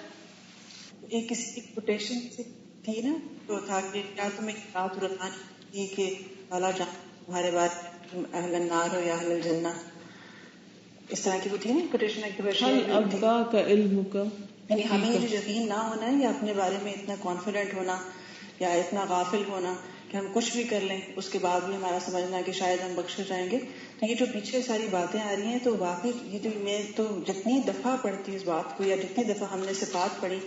ایک کسی کوٹیشن سے تھی نا تو تھا کہ کیا تمہیں رات رتانی تھی کہ والا جان تمہارے بعد اہل النار ہو یا اہل الجنہ، اس طرح کی وہ تھی نا کوٹیشن. ابا کا علم کا یعنی ہمیں یہ جو یقین نہ ہونا ہے یا اپنے بارے میں اتنا کانفیڈنٹ ہونا یا اتنا غافل ہونا کہ ہم کچھ بھی کر لیں اس کے بعد بھی ہمارا سمجھنا ہے کہ شاید ہم بخشے جائیں گے. تو یہ جو پیچھے ساری باتیں آ رہی ہیں تو واقعی یہ جو میں تو جتنی دفعہ پڑھتی اس بات کو یا جتنی دفعہ ہم نے صفات پڑھی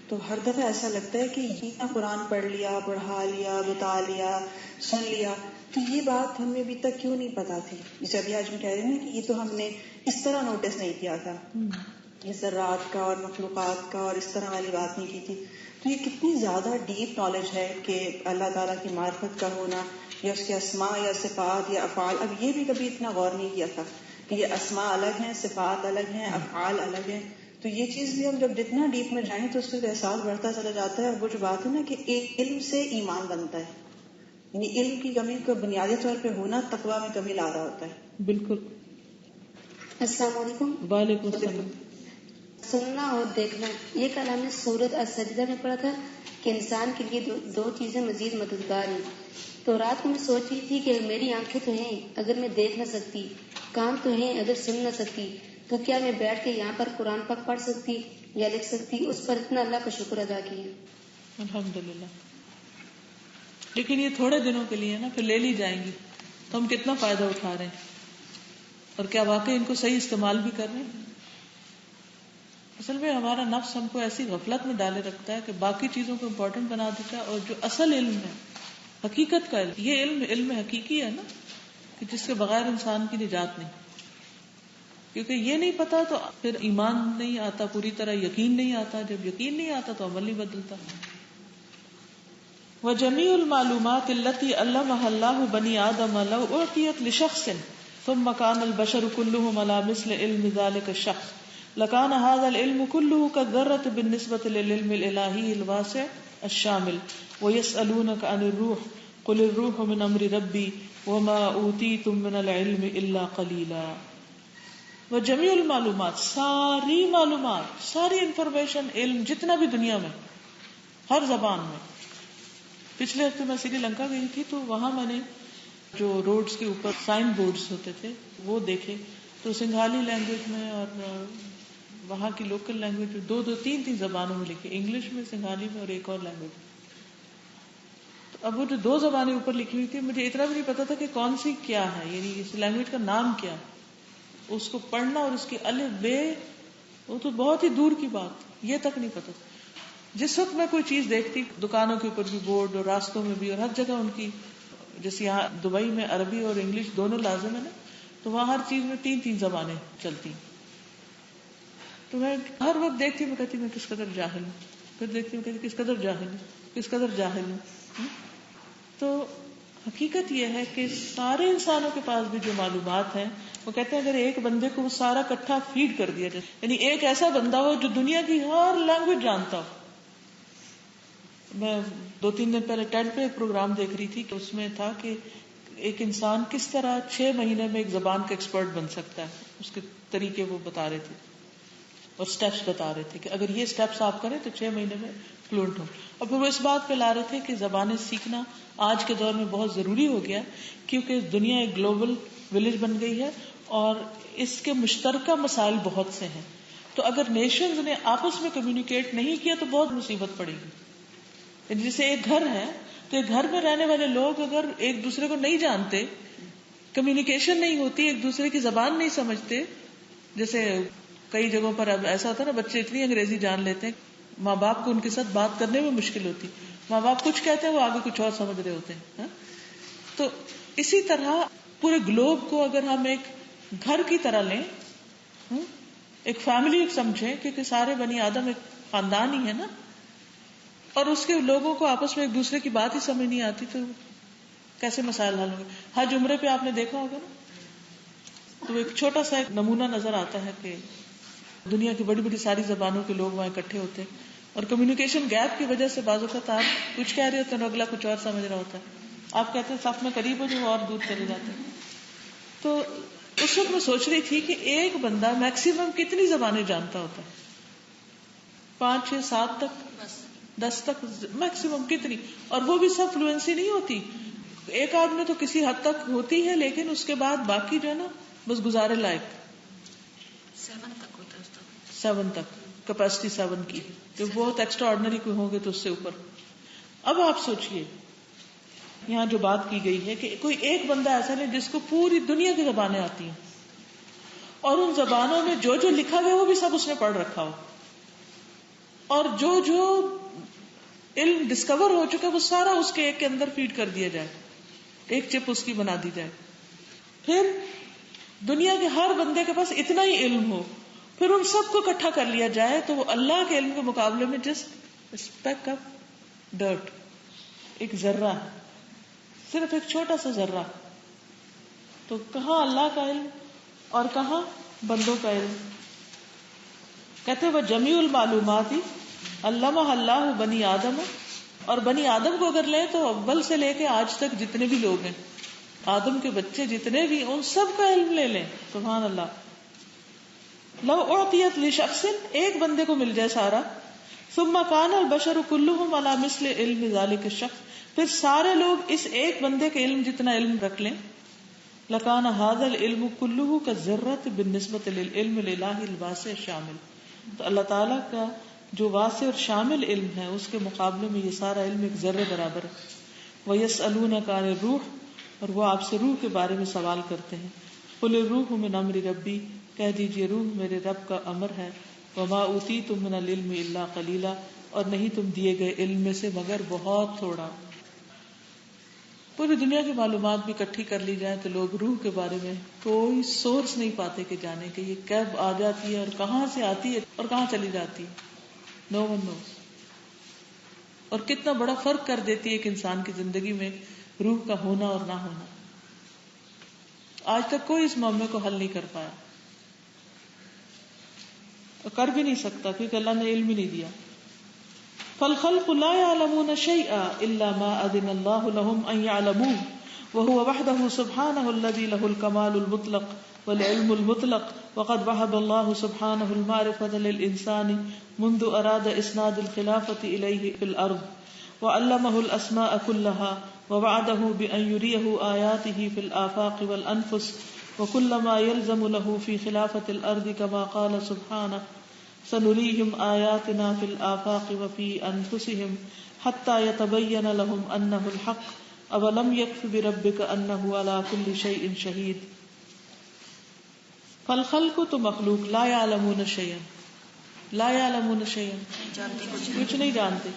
تو ہر دفعہ ایسا لگتا ہے کہ یہ قرآن پڑھ لیا, پڑھا لیا, بتا لیا, سن لیا, تو یہ بات ہمیں ابھی تک کیوں نہیں پتا تھی. جیسے ابھی آج میں کہہ رہی ہوں کہ یہ تو ہم نے اس طرح نوٹس نہیں کیا تھا, یہ ذرات کا اور مخلوقات کا اور اس طرح والی بات نہیں کی تھی. تو یہ کتنی زیادہ ڈیپ نالج ہے کہ اللہ تعالیٰ کی معرفت کا ہونا یا اس کے اسماء یا صفات یا افعال. اب یہ بھی کبھی اتنا غور نہیں کیا تھا کہ یہ اسماء الگ ہیں, صفات الگ ہیں, افعال الگ ہیں. تو یہ چیز بھی ہم جب جتنا ڈیپ میں جائیں تو اس سے احساس بڑھتا چلا جاتا ہے. اور وہ جو بات ہے نا کہ ایک علم سے ایمان بنتا ہے, یعنی علم کی کمی کو بنیادی طور پہ ہونا تقویٰ میں کمی لا رہا ہوتا ہے. بالکل. السلام علیکم. وعلیکم السلام. سننا اور دیکھنا, یہ کل ہم نے سورۃ السجدہ میں پڑھا تھا کہ انسان کے لیے دو چیزیں مزید مددگار ہیں. تو رات کو میں سوچ رہی تھی کہ میری آنکھیں تو ہیں اگر میں دیکھ نہ سکتی, کان تو ہیں اگر سن نہ سکتی, تو کیا میں بیٹھ کے یہاں پر قرآن پاک پڑھ سکتی یا لکھ سکتی؟ اس پر اتنا اللہ کا شکر ادا کیا. الحمدللہ. لیکن یہ تھوڑے دنوں کے لیے نا, پھر لے لی جائیں گی. تو ہم کتنا فائدہ اٹھا رہے ہیں اور کیا واقعی ان کو صحیح استعمال بھی کر رہے ہیں. اصل میں ہمارا نفس ہم کو ایسی غفلت میں ڈالے رکھتا ہے کہ باقی چیزوں کو امپورٹنٹ بنا دیتا ہے, اور جو اصل علم ہے, حقیقت کا علم, یہ علم حقیقی ہے نا, کہ جس کے بغیر انسان کی نجات نہیں. کیونکہ یہ نہیں پتا تو پھر ایمان نہیں آتا پوری طرح, یقین نہیں آتا, جب یقین نہیں آتا تو عمل نہیں بدلتا. وَجَمِيعُ الْمَعْلُومَاتِ الَّتِي عَلَّمَهَا اللَّهُ بَنِي آدَمَ لَوْ أُعْطِيَتْ لِشَخْصٍ ثُمَّ كَانَ الْبَشَرُ كُلُّهُمْ عَلَى مِثْلِ عِلْمِ ذَلِكَ الشَّخْصِ لَكَانَ هَذَا الْعِلْمُ كُلُّهُ كَالذَّرَّةِ بِالنِّسْبَةِ لِلْعِلْمِ الْإِلَٰهِيِّ الْوَاسِعِ الشَّامِلِ وَيَسْأَلُونَكَ عَنِ الرُّوحِ قُلِ الرُّوحُ مِنْ أَمْرِ رَبِّي وَمَا أُوتِيتُم مِّنَ الْعِلْمِ إِلَّا قَلِيلًا. وَجَمِيعُ الْمَعْلُومَات, ساری معلومات, ساری انفارمیشن, علم جتنا بھی دنیا میں ہر زبان میں. پچھلے ہفتے میں سری لنکا گئی تھی تو وہاں میں نے جو روڈز کے اوپر سائن بورڈز ہوتے تھے وہ دیکھے, تو سنگھالی لینگویج میں اور وہاں کی لوکل لینگویج میں دو تین زبانوں میں لکھے, انگلش میں, سنگھالی میں اور ایک اور لینگویج. تو اب وہ جو دو زبانیں اوپر لکھی ہوئی تھی, مجھے اتنا بھی نہیں پتا تھا کہ کون سی کیا ہے, یعنی اس لینگویج کا نام کیا ہے. اس کو پڑھنا اور اس کی الف بے, وہ تو بہت ہی دور کی بات, یہ تک نہیں پتا. جس وقت میں کوئی چیز دیکھتی, دکانوں کے اوپر بھی بورڈ اور راستوں میں بھی اور ہر جگہ ان کی, جیسے یہاں دبئی میں عربی اور انگلش دونوں لازم ہے نا, تو وہاں ہر چیز میں تین زبانیں چلتی. تو میں ہر وقت دیکھتی, میں کہتی میں کس قدر جاہل ہوں, پھر دیکھتی ہوں کہتی کس قدر جاہل ہوں, کس قدر جاہل ہوں. تو حقیقت یہ ہے کہ سارے انسانوں کے پاس بھی جو معلومات ہیں, وہ کہتے ہیں اگر ایک بندے کو وہ سارا کٹھا فیڈ کر دیا جائے, یعنی ایک ایسا بندہ ہو جو دنیا کی ہر لینگویج جانتا ہو. میں 2-3 دن پہلے ٹیڈ پہ ایک پروگرام دیکھ رہی تھی کہ اس میں تھا کہ ایک انسان کس طرح 6 مہینے میں ایک زبان کا ایکسپرٹ بن سکتا ہے. اس کے طریقے وہ بتا رہے تھے اور سٹیپس بتا رہے تھے کہ اگر یہ سٹیپس آپ کریں تو 6 مہینے میں فلوئنٹ ہو. اور پھر وہ اس بات پہ لا رہے تھے کہ زبانیں سیکھنا آج کے دور میں بہت ضروری ہو گیا, کیونکہ دنیا ایک گلوبل ولیج بن گئی ہے اور اس کے مشترکہ مسائل بہت سے ہیں. تو اگر نیشنز نے آپس میں کمیونیکیٹ نہیں کیا تو بہت مصیبت پڑے گی. جیسے ایک گھر ہے تو ایک گھر میں رہنے والے لوگ اگر ایک دوسرے کو نہیں جانتے, کمیونیکیشن نہیں ہوتی, ایک دوسرے کی زبان نہیں سمجھتے, جیسے کئی جگہوں پر اب ایسا ہوتا ہے نا, بچے اتنی انگریزی جان لیتے ہیں, ماں باپ کو ان کے ساتھ بات کرنے میں مشکل ہوتی. ماں باپ کچھ کہتے ہیں, وہ آگے کچھ اور سمجھ رہے ہوتے ہیں. تو اسی طرح پورے گلوب کو اگر ہم ایک گھر کی طرح لیں, ایک فیملی سمجھیں, کیونکہ سارے بنی آدم ایک خاندان ہی ہے نا, اور اس کے لوگوں کو آپس میں ایک دوسرے کی بات ہی سمجھ نہیں آتی, تو کیسے مسائل حل ہوں گے. حج عمرے پہ آپ نے دیکھا ہوگا نا, تو ایک چھوٹا سا ایک نمونہ نظر آتا ہے کہ دنیا کی بڑی بڑی ساری زبانوں کے لوگ وہاں اکٹھے ہوتے ہیں, اور کمیونیکیشن گیپ کی وجہ سے بعض اوقات آپ کچھ کہہ رہے ہوتے ہیں, اگلا کچھ اور سمجھ رہا ہوتا ہے. آپ کہتے ہیں صف میں قریب ہو, جو اور دور چلے جاتے ہیں. تو اس وقت میں سوچ رہی تھی کہ ایک بندہ میکسیمم کتنی زبانیں جانتا ہوتا ہے؟ 5, 6, 7 تک, 10 تک میکسیمم کتنی, اور وہ بھی سب فلوئنسی نہیں ہوتی. ایک آدمی تو کسی حد تک ہوتی ہے, لیکن اس کے بعد باقی جو ہے نا بس گزارے لائق. 7 تک کیپیسٹی 7 کی, جو بہت ایکسٹرا آرڈنری کوئی ہوں گے تو اس سے اوپر. اب آپ سوچئے یہاں جو بات کی گئی ہے کہ کوئی ایک بندہ ایسا نہیں جس کو پوری دنیا کی زبانیں آتی ہیں اور ان زبانوں میں جو جو لکھا گیا وہ بھی سب اس نے پڑھ رکھا ہو, اور جو جو علم ڈسکور ہو چکا وہ سارا اس کے ایک کے اندر فیڈ کر دیا جائے, ایک چپ اس کی بنا دی جائے. پھر دنیا کے ہر بندے کے پاس اتنا ہی علم ہو, پھر ان سب کو اکٹھا کر لیا جائے تو وہ اللہ کے علم کے مقابلے میں جسٹ اسپیک آف ڈرٹ, ایک ذرہ, صرف ایک چھوٹا سا ذرہ. تو کہاں اللہ کا علم اور کہاں بندوں کا علم. کہتے وہ جمیع المعلومات علمہ اللہ بنی آدم, اور بنی آدم کو اگر لیں تو اول سے لے کے آج تک جتنے بھی لوگ ہیں, آدم کے بچے جتنے بھی, ان سب کا علم لے لیں. سبحان اللہ. لو اعطیت لشخص, ایک بندے کو مل جائے سارا, ثم کان البشر کلهم على مثل علم ذلك الشخص, پھر سارے لوگ اس ایک بندے کے علم جتنا علم رکھ لیں, لکان هذا العلم كله كالذرة بالنسبة للعلم الالهي الواسع الشامل. تو اللہ تعالیٰ کا جو واسع اور شامل علم ہے اس کے مقابلے میں یہ سارا علم ایک ذرے برابر ہے. وَيَسْأَلُونَكَ عَنِ الرُّوحِ, اور وہ آپ سے روح کے بارے میں سوال کرتے ہیں. قُلِ الرُّوحُ مِنْ أَمْرِ رَبِّي, کہہ دیجئے روح میرے رب کا امر ہے. وَمَا أُوتِيتُم مِّنَ الْعِلْمِ إِلَّا قَلِيلًا, اور نہیں تم دیے گئے علم میں سے مگر بہت تھوڑا. پوری دنیا کی معلومات بھی اکٹھی کر لی جائے تو لوگ روح کے بارے میں کوئی سورس نہیں پاتے کہ جانے کہ یہ کب آ جاتی ہے اور کہاں سے آتی ہے اور کہاں چلی جاتی ہے. نو ون نوز. اور کتنا بڑا فرق کر دیتی ہے ایک انسان کی زندگی میں روح کا ہونا اور نہ ہونا. آج تک کوئی اس معاملے کو حل نہیں کر پایا, اور کر بھی نہیں سکتا کیونکہ اللہ نے علم ہی نہیں دیا. فالخلق لا يعلمون شيئا الا ما اذن الله لهم ان يعلموه وهو وحده سبحانه الذي له الكمال المطلق والعلم المطلق. وقد وهب الله سبحانه المعرفة للإنسان منذ أراد إسناد الخلافة إليه في الأرض, وعلمه الأسماء كلها, ووعده بأن يريه آياته في الآفاق والأنفس وكل ما يلزم له في خلافة الأرض, كما قال سبحانه سنريهم آياتنا في الآفاق وفي أنفسهم حتى يتبين لهم أنه الحق, أولم يكف بربك أنه على كل شيء شهيد. فالخلق تو مخلوق, لا يعلمون شيئا, لا يعلمون شيئا, کچھ نہیں جانتے,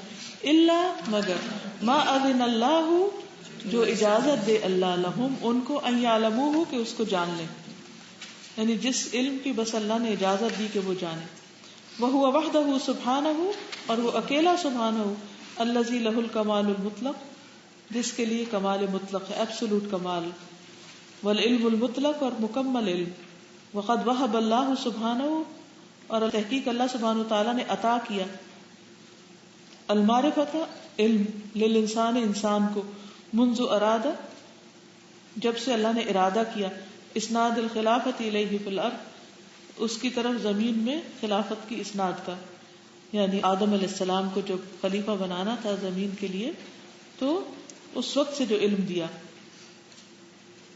الا مگر, ما اذن اللہ, جو اجازت دے اللہ لہم ان کو, ان يعلموه کہ اس کو جان لیں, یعنی جس علم کی بس اللہ نے اجازت دی کہ وہ جانے. وهو وحدہ سبحانہ, اور وہ اکیلا سبحانہ, الذی لہ الکمال المطلق, جس کے لیے کمال مطلق ہے, ایبسولوٹ کمال, والعلم المطلق, اور مکمل علم. وقد وہب اللہ سبحانہ, اور تحقیق اللہ سبحانہ تعالیٰ نے عطا کیا, المعرفت علم, للانسان انسان کو, منذ ارادہ جب سے اللہ نے ارادہ کیا, اسناد الخلافت الیہ فی الارض, اس کی طرف زمین میں خلافت کی اسناد کا, یعنی آدم علیہ السلام کو جب خلیفہ بنانا تھا زمین کے لیے تو اس وقت سے جو علم دیا.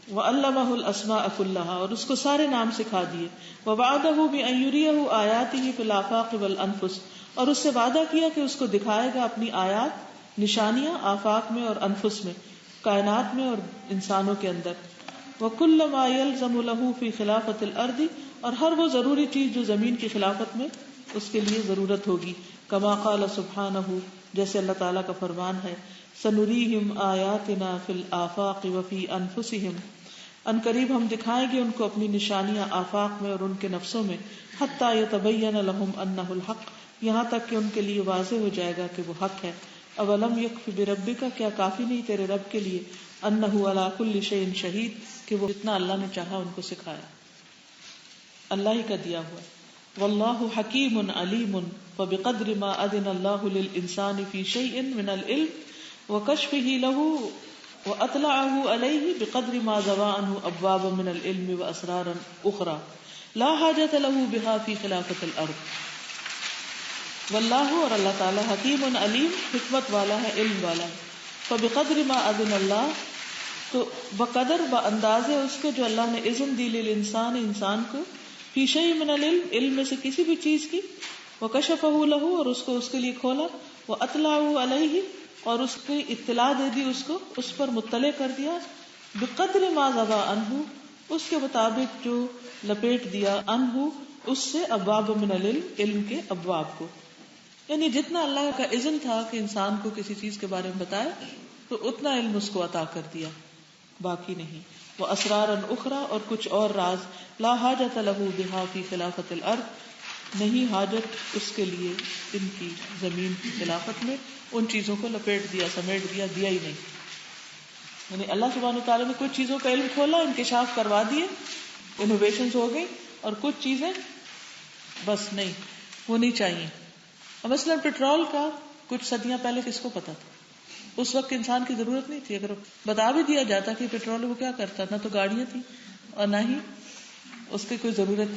وَعَلَّمَهُ الْأَسْمَاءَ كُلَّهَا, اور اس کو سارے نام سکھا دیے. وَوَعَدَهُ بِأَن يُرِيَهُ آيَاتِهِ فِي الْآفَاقِ وَالْأَنفُسِ, اور اس سے وعدہ کیا کہ اس کو دکھائے گا اپنی آیات, نشانیاں, آفاق میں اور انفس میں, کائنات میں اور انسانوں کے اندر. وَكُلَّ مَا يَلْزَمُ لَهُ فِي خِلَافَةِ الْأَرْضِ, اور ہر وہ ضروری چیز جو زمین کی خلافت میں اس کے لیے ضرورت ہوگی. کما قال سبحانہ, جیسے اللہ تعالیٰ کا فرمان ہے, سنریہم آیاتنا فی الآفاق وفی انفسہم, ان قریب ہم دکھائیں گے ان کو اپنی نشانیاں آفاق میں اور ان کے نفسوں میں, حتی یتبین لہم انہ الحق, یہاں تک کہ ان کے لیے واضح ہو جائے گا کہ وہ حق ہے. اولم یکف بربک, کیا کافی نہیں تیرے رب کے لیے, انہ علی کل شیء شہید, کہ وہ جتنا اللہ نے چاہا ان کو سکھایا, اللہ ہی کا دیا ہوا. واللہ حکیم علیم, فبقدر ما اذن اللہ للانسان فی شیء من العلم وکشفہ لہ واطلعہ علیہ بقدر ما ضوى عنہ ابوابا من العلم واسرارا اخرى لا حاجۃ لہ بہا فی خلافۃ الارض. واللہ, اور اللہ تعالی, حکیم علیم, حکمت والا ہے, علم والا ہے. فبقدر ما اذن اللہ, تو بقدر, باندازے اس کے جو اللہ نے اذن دی للانسان, انسان کو, فی شیء من العلم, علم میں سے کسی بھی چیز کی, وکشفہ لہ, اور اس کو اس کے لیے کھولا, واطلعہ علیہ, اور اس کی اطلاع دے دی اس کو، اس پر مطلع کر دیا، بقدر ما ذبا عنہ، اس کے مطابق جو لپیٹ دیا، عنہ اس سے، ابواب من العلم، علم کے ابواب کو، یعنی جتنا اللہ کا اذن تھا کہ انسان کو کسی چیز کے بارے میں بتائے تو اتنا علم اس کو عطا کر دیا، باقی نہیں۔ وہ اسرارا اخرى، اور کچھ اور راز، لا حاجت لہ بہا فی خلافت الارض، نہیں حاجت اس کے لیے ان کی زمین کی خلافت میں، ان چیزوں کو لپیٹ دیا، سمیٹ دیا، دیا ہی نہیں۔ یعنی اللہ سبحانہ وتعالیٰ نے کچھ چیزوں کا علم کھولا، انکشاف کروا دیے، انوویشنز ہو گئی، اور کچھ چیزیں بس نہیں، وہ نہیں چاہیے۔ مثلا پیٹرول کا کچھ صدیاں پہلے کس کو پتا تھا؟ اس وقت انسان کی ضرورت نہیں تھی، اگر بتا بھی دیا جاتا کہ پیٹرول وہ کیا کرتا، نہ تو گاڑیاں تھیں اور نہ ہی اس کی کوئی ضرورت۔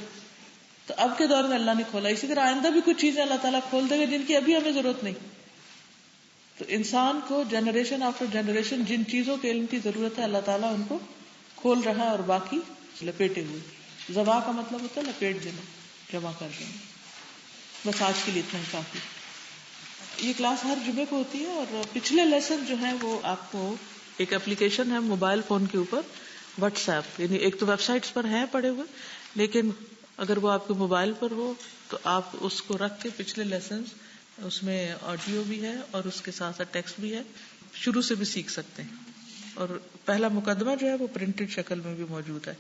تو اب کے دور میں اللہ نے کھولا، اسی طرح آئندہ بھی کچھ چیزیں اللہ تعالیٰ کھول دے گا جن کی ابھی ہمیں ضرورت نہیں۔ تو انسان کو جنریشن آفٹر جنریشن جن چیزوں کے علم کی ضرورت ہے اللہ تعالیٰ ان کو کھول رہا ہے، اور باقی لپیٹے ہوئے۔ زبا کا مطلب ہوتا ہے لپیٹ دینا، جمع کر دینا۔ بس آج کے لیے اتنا ہی کافی۔ یہ کلاس ہر جمعے کو ہوتی ہے، اور پچھلے لیسن جو ہیں وہ آپ کو ایک اپلیکیشن ہے موبائل فون کے اوپر، واٹس ایپ، یعنی ایک تو ویب سائٹس پر ہیں پڑے ہوئے، لیکن اگر وہ آپ کے موبائل پر ہو تو آپ اس کو رکھ کے پچھلے لیسنز، اس میں آڈیو بھی ہے اور اس کے ساتھ ساتھ ٹیکسٹ بھی ہے، شروع سے بھی سیکھ سکتے ہیں۔ اور پہلا مقدمہ جو ہے وہ پرنٹڈ شکل میں بھی موجود ہے۔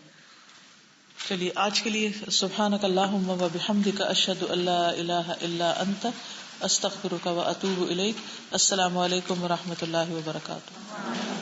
چلیے آج کے لیے سبحانک اللہم و بحمدک، اشہد ان لا الہ الا انت، استغفرک و اتوب الیک۔ السلام علیکم و رحمۃ اللہ وبرکاتہ۔